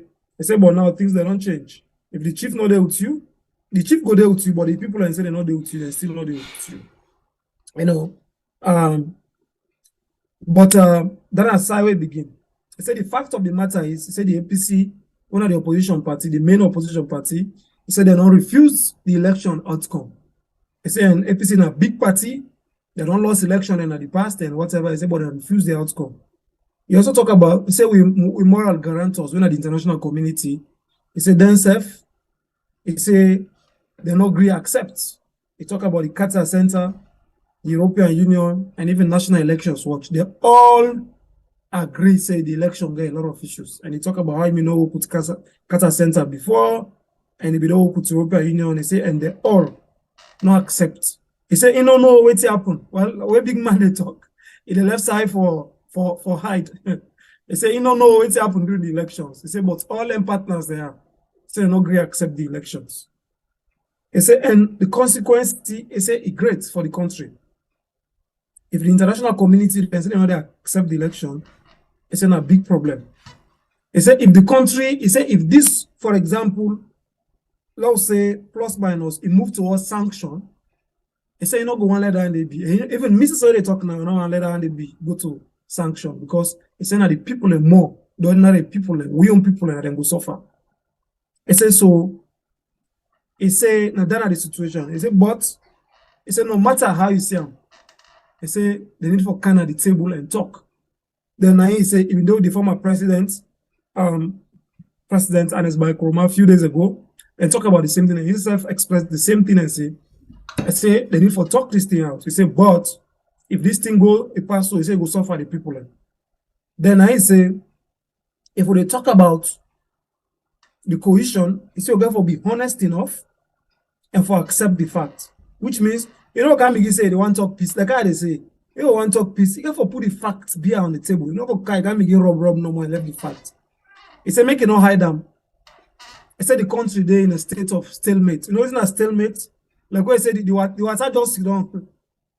but now things they don't change. If the chief not there with you, the chief go there with you, but the people that say they're not there with you, they're still not there with you. You know. But that aside we begin. He said the fact of the matter is, he said the APC, one of the opposition party, the main opposition party, he said they don't refuse the election outcome. He said an APC is a big party, they don't lost election in the past and whatever. He said, but they refuse the outcome. He also talk about, he said we moral guarantors, we are the international community. He said then self, he said they not agree accept. He talk about the Qatar Center, the European Union, and even National Elections Watch. They all agree, say the election get a lot of issues. And he talk about how you know we put Qatar Center before, and he don't put European Union. He say, and they all not accept. He said, you don't know what's happen. Well, where big man they talk. In the left side for hide. He say, you don't know what's happen during the elections. He said, but all them partners there say they not agree accept the elections. He said, and the consequence, he said, it's great for the country. If the international community can say they accept the election, it's a big problem. He said, if the country, he said, if this, for example, let's say plus minus, it moved towards sanction, he said, you not go one let down they be. Even Mrs. they talk now, you know, one let down they be go to sanction because he said that the people are more, the ordinary people, we own people and then go suffer. He said, so he said, now that are the situation. He said, but he said, no matter how you see them, he said they need for Canada the table and talk. Then he said, even though the former president, President Anes Nkrumah a few days ago, and talk about the same thing, and himself expressed the same thing and say, I say they need for talk this thing out. He said, but if this thing go a pass through, he said go suffer the people. Then I say, if we talk about the cohesion, he said, therefore be honest enough and for accept the fact. Which means, you know, can be say they want to talk peace. Like I they say, you want to talk peace, you have to put the facts beer on the table. You know, can be rob no more and left the fact. He said, make it not hide them. He said the country there in a state of stalemate. You know, it's not a stalemate. Like what I said, the water just sit down.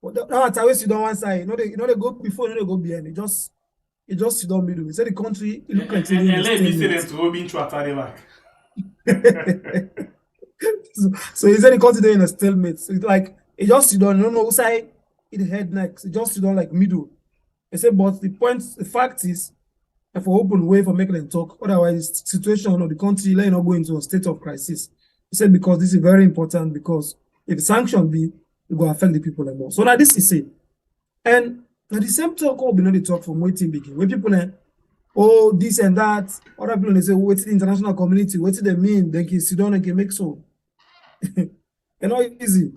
That water sit down one side. You know, they go before, you know, they go behind. They just it just sit down middle. He said the country it look like and let me say that to Robin Chwatare back. So he said the country in a stalemate. So it's like it just sit down, don't know who side it head next. It just sit down like middle. He said, but the fact is, if we open way for making them talk, otherwise the situation of the country let not go into a state of crisis. He said because this is very important because if sanction be, it will affect the people more. So now this is it. And now the same talk will be not the talk from waiting begin. When people oh, this and that, other people they say, what's the international community, what do they mean? They can sit down and can make so. It's not easy.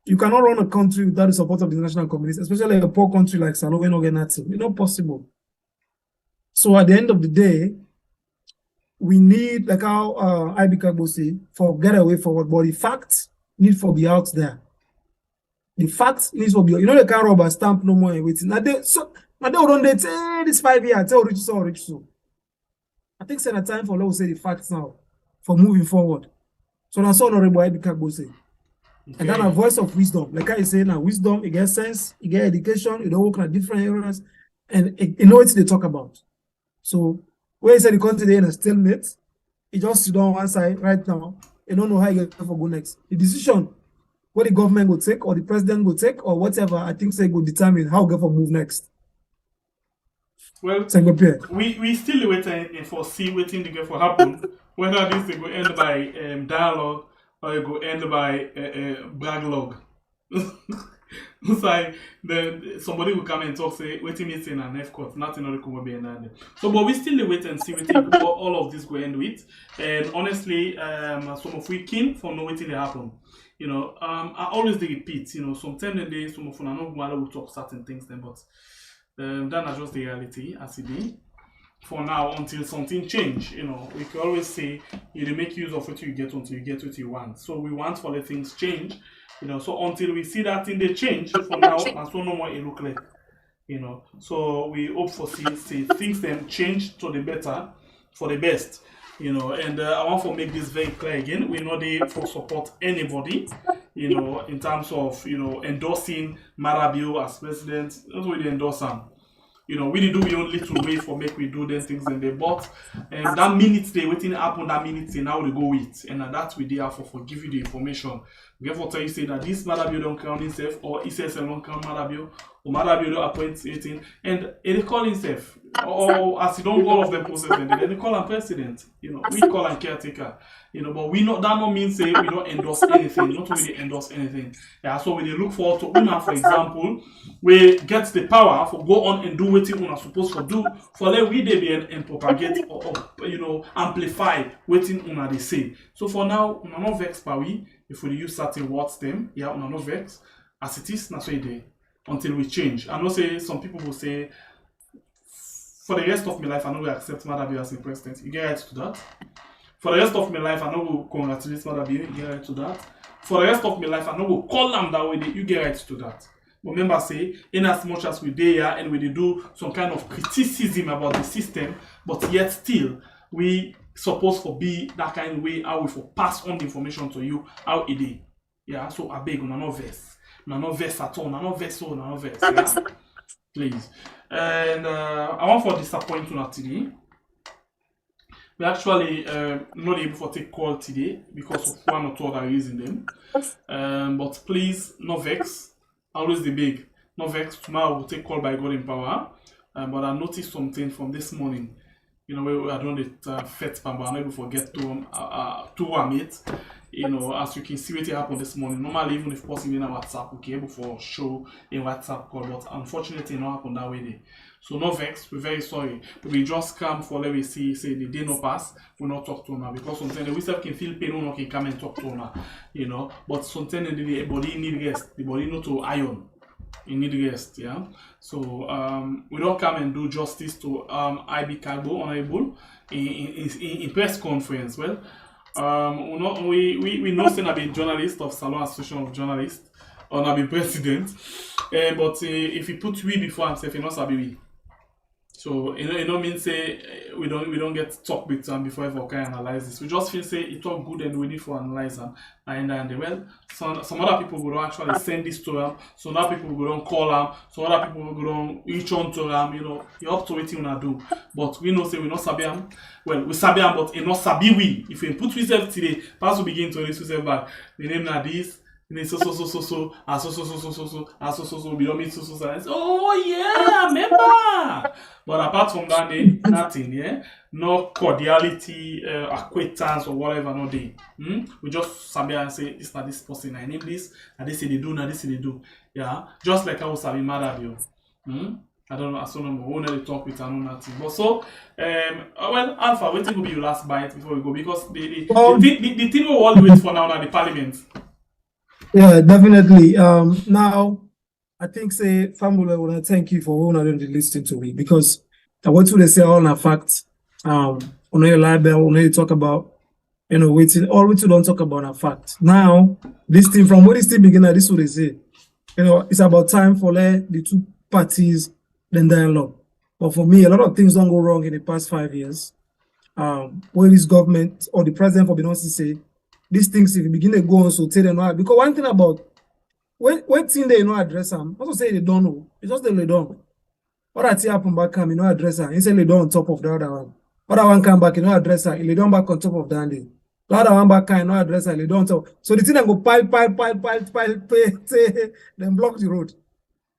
You cannot run a country without the support of the international community, especially a poor country like Salome no get nothing. It's not possible. So at the end of the day, we need, like how IB Kagbo say, for get away forward, but the facts need for be out there. The facts needs to be, you know, they can't rubber stamp no more and waiting. Now they don't they say this 5 years, tell rich so. I think it's a time for let's say the facts now for moving forward. So that's all Honorable IB Kagbo say. Okay. And then a voice of wisdom. Like I say now, wisdom, you get sense, you get education, you don't work in different areas, and you know what they talk about. So where you say the country in a stalemate, it just sit on one side right now. You don't know how you get for go next. The decision what the government will take or the president will take or whatever, I think they will determine how we for move next. Well, we still waiting for see waiting to get for happen. Whether this will end by dialogue or it will end by braglog. It's like somebody will come and talk, say, waiting meeting and F court, nothing other could be another. So, but we still wait and see what all of this go end with. And honestly, some of we keen for no waiting to happen. You know, I always repeat, you know, sometimes in the some of them will talk certain things then, but that's just the reality as it is. For now, until something change, you know, we can always say you make use of what you get until you get what you want. So we want for the things change, you know. So until we see that thing they change, for now, and so no more it look like, you know. So we hope for see things them change to the better, for the best, you know. And I want to make this very clear again. We're not there for support anybody, you know, in terms of, you know, endorsing Marabio as president. That's what we endorse him. You know, we did do we only little way for make we do these things and they bought that minute they waiting happen that minute they now they go with and that's we there for give you the information. Therefore tell you say that this Marabio don't crown himself or ISSL don't crown Marabio or Marabio don't appoint anything and they call himself or as he don't all of them process and then they call him president. You know, we call him caretaker. You know, but we not that not mean say we don't endorse anything, not really endorse anything. Yeah, so when they look forward to Una, for example, we get the power for go on and do what Una supposed to do for let we they be and propagate or you know amplify what Una they say. So for now, Una not vex by we if we use certain words them, yeah, Una not vex as it is, that's what they until we change. I know say some people will say for the rest of my life I know we accept Madabi as a president. You get right to that. For the rest of my life, I know we'll congratulate Madabi, you get right to that. For the rest of my life, I know we'll call them that way, you get right to that. But remember, say, in as much as we there and we do some kind of criticism about the system, but yet still, we supposed to be that kind of way how we for pass on the information to you, how it is. Yeah, so I beg, no verse. No verse at all, no verse, so no verse. Yeah? Please. And I want for disappoint you today. We actually not able to take call today because of one or two other reasons them. But please, no vex. Always the big. No vex. Tomorrow we'll take call by God in power. But I noticed something from this morning. You know, where I don't fet but I'm able to forget to meet. You know, as you can see what happened this morning. Normally, even if possible in a WhatsApp, we can able for show in WhatsApp call, but unfortunately, it not happen that way. There. So no vex, we're very sorry. We just come for let me see, say the day no pass, we not talk to her because sometimes we self can feel pain, we can come and talk to her, you know. But sometimes the body need rest, the body not to iron. You need rest, yeah. So we don't come and do justice to IB Kagbo Honorable in press conference. Well, we know saying I've been journalist of Salon Association of Journalists, or I've been president. But if he put we before himself, he not sabi we. So it don't mean say we don't get to talk with them before we can analyze this. We just feel say it talk good and we need to analyze them. And well, some other people will actually send this to them. Some other people will call them. Some other people will reach on to them. You know, you up to what you wanna do. But we know say we not sabi them. Well, we sabi them, but it not sabi we. If we put ourselves today, pass will begin to raise ourselves back. The name na this. And then so, we don't mean so. I say, oh yeah, I remember. But apart from that, nothing, yeah? No cordiality, acquaintance or whatever, no day. We just sabi and say, this not this person, I name this, and they say they do, now this say they do. Yeah, just like I was sabi mad at you. I don't know, I saw no more. We talk with and nothing. But so, well, Alpha, waiting will be your last bite before we go because the thing we all wait for now the Parliament. Yeah, definitely. Now, I think say family, I want to thank you for all of listening to me because I want to say all the facts. On your libel, when you talk about, you know, waiting, all we don't talk about a fact. Now, this thing from where this thing began, this is what they say. You know, it's about time for the two parties then dialogue. But for me, a lot of things don't go wrong in the past 5 years. Where this government or the president for Benosi say these things if you begin to go on so tell them because one thing about when thing they address them, also say they don't know. It's just they don't. What I see happen back come, address her. He say they don't on top of the other one. Other one come back, address her. They don't back on top of the other. The other one back come, address her. They don't on top. So the thing that go pile, then block the road.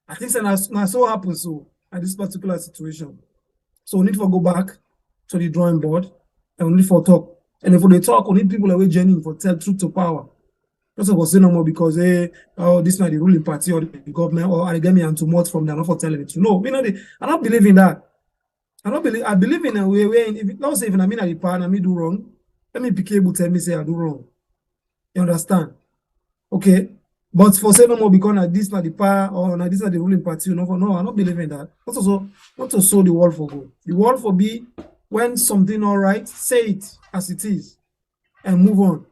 I think now so happens so at this particular situation. So we need to go back to the drawing board and we need for talk. And if they talk, we need people away genuine for tell truth to power. Just of say no more because this is not the ruling party or the government or I get me and to much from them not for telling it. No, I don't believe in that. I believe in a way where if it not say if I mean at the part and me do wrong, let me be able to tell me say I do wrong. You understand? Okay. But for say no more because this not the power or this not the ruling party, no, I don't believe in that. Also, not to sow the wall for good. The wall for be when something all right, say it as it is and move on.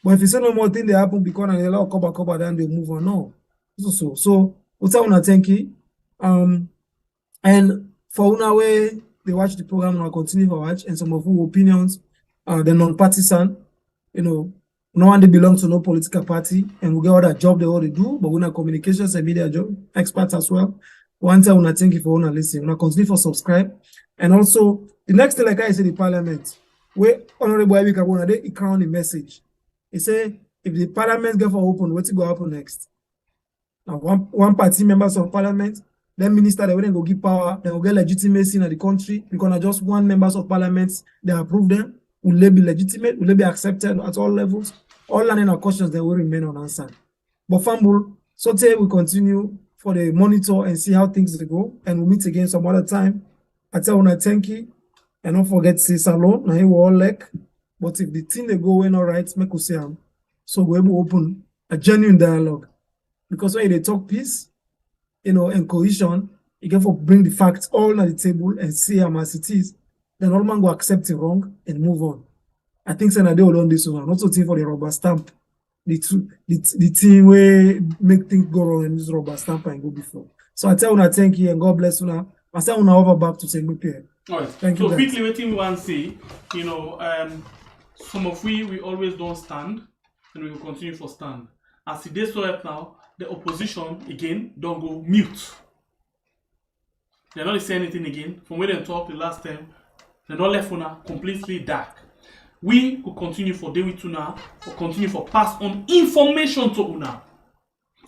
But if you say no more thing they happen because they allow cover, then they move on. No. So what's I wanna thank you. And for una way they watch the program and continue to watch and some of who opinions they're non-partisan, you know, no one they belong to no political party and we get all that job they already do, but we're communications and media job experts as well. One time I wanna thank you for una listening. Wanna continue for subscribe. And also the next thing like I said the Parliament, where Honorable Ivy Kabona they crown the message. He say if the Parliament get for open, what's go happen next? Now one party members of Parliament, then minister they wouldn't go give power, they will get legitimacy in the country because just one members of Parliament they approve them. Will they be legitimate? Will they be accepted at all levels? All learning our questions they will remain unanswered. But Fambul, so today we continue for the monitor and see how things go, and we'll meet again some other time. I tell you, thank you, and don't forget to say salon. Now we all like, but if the thing they go in all right, make us say so we will open a genuine dialogue because when they talk peace, you know, and cohesion, you can bring the facts all on the table and see them as it is. Then all man go accept it wrong and move on. I think Senade will learn this one. Also, thing for the rubber stamp, the thing where make things go wrong and use rubber stamp and go before. So I tell you, thank you and God bless you. I say una over back to St. Pierre. All right. Thank you. So quickly, what we want to say, you know, some of we always don't stand, and we will continue for stand. As it is so right now, the opposition again don't go mute. They're not saying anything again. From where they talked the last time, they're not left una completely dark. We will continue for day with una, or continue for pass on information to una.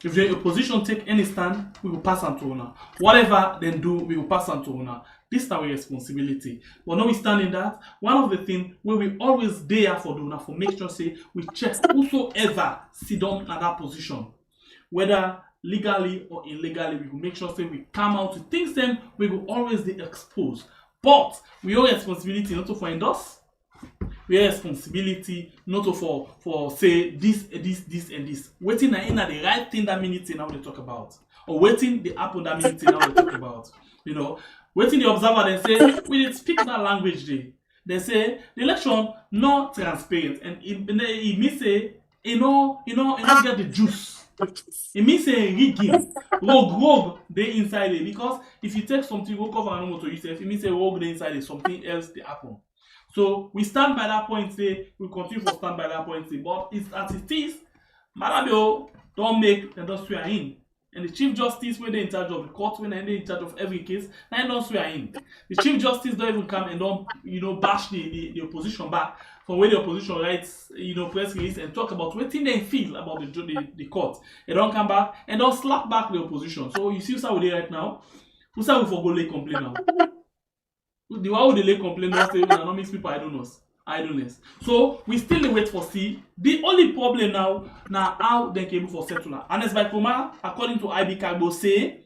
If the opposition take any stand, we will pass on to una. Whatever they do, we will pass on to una. This is our responsibility. But notwithstanding that, one of the things where we always there for una for make sure say we check whosoever sit down in that position, whether legally or illegally, we will make sure say we come out to things then we will always be exposed. But we have responsibility not to find us. We have responsibility not to for say this and this. Waiting in the right thing that minute now they talk about. Or waiting the happen that minute now they talk about. You know, waiting the observer then say, we did speak that language there. They say the election not transparent. And it means say, you know, get the juice. It means a rigging. Rogue they inside it. Because if you take something, go cover an motor yourself, it means a rogue they inside it, something else they happen. So we stand by that point, say we continue to stand by that point, say, but it's as it is, Malabio don't make them don't swear in. And the Chief Justice, when they're in charge of the court, when they're in charge of every case, they don't swear in. The Chief Justice don't even come and don't, bash the opposition back from where the opposition writes, press release and talk about what they feel about the court. They don't come back and don't slap back the opposition. So you see how we right now. Who's how we for go lay complain now? The one who they complain now say not makes people idleness. So we still wait for see. The only problem now how they can for settler. And as by Kuma, according to IB Kagbo say,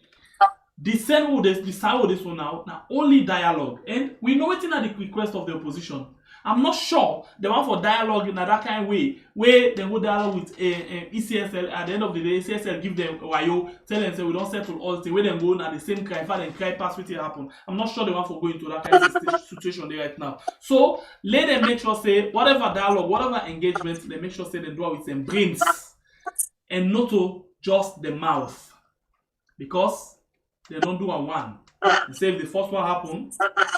the same this one now only dialogue. And we know it in the request of the opposition. I'm not sure they want for dialogue in that kind of way where they go dialogue with ECSL. At the end of the day, ECSL give them wayo, tell them say we don't settle all the way they go at the same cry, and cry pass what happen. I'm not sure they want for go into that kind of situation there right now. So let them make sure say whatever dialogue, whatever engagement, they make sure say they do it with them brains and not to just the mouth, because they don't do a one. They say if the first one happen,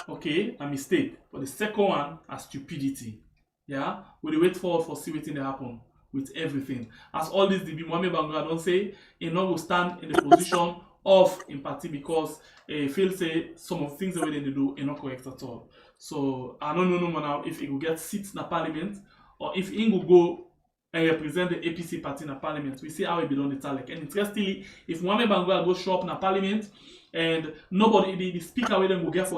okay, a mistake. But the second one, a stupidity. Yeah? We wait for see what they happen with everything. As all this DB Mohamed Bangura don't say, he not will stand in the position of in party because feel say some of things that they do are not correct at all. So I don't know now if he will get seats in the parliament or if he will go and represent the APC party in the parliament. We see how he be done the talek. And interestingly, if Mohamed Bangura go show up in the parliament and nobody, the speaker will then go get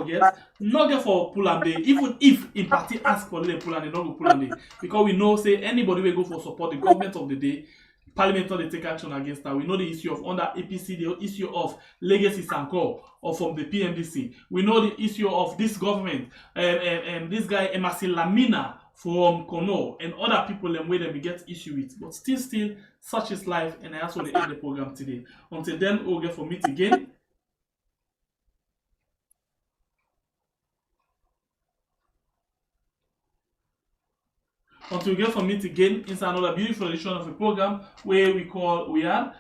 not get for pull and day, even if in party ask for them pull and they don't go pull and day. Because we know say anybody will go for support the government of the day, parliament not they take action against that. We know the issue of under APC, the issue of legacy Sanko or from the PMDC. We know the issue of this government, this guy Emasi Lamina from Kono and other people and where they get issue with. But still, such is life, and that's what they end the program today. Until then, we'll get for meet again. Until we get for meet again, it's another beautiful edition of a program where we call We Are.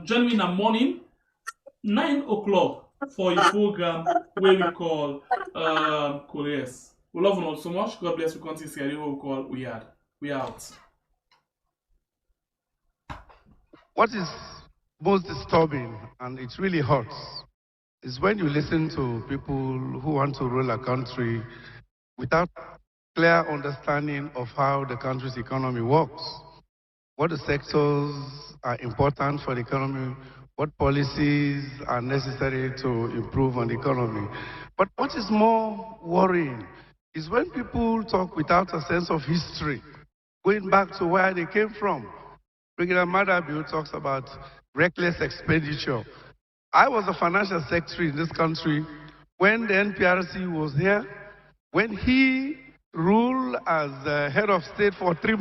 Join me in the morning, 9 o'clock for a program where we call Koreas. We love you all so much. God bless you. Continue to see what we call We Are. We are out. What is most disturbing, and it really hurts, is when you listen to people who want to rule a country without clear understanding of how the country's economy works, what the sectors are important for the economy, what policies are necessary to improve on the economy. But what is more worrying is when people talk without a sense of history, going back to where they came from. Brigadier Madabiu talks about reckless expenditure. I was a financial secretary in this country when the NPRC was here, when he ruled as head of state for 3 months.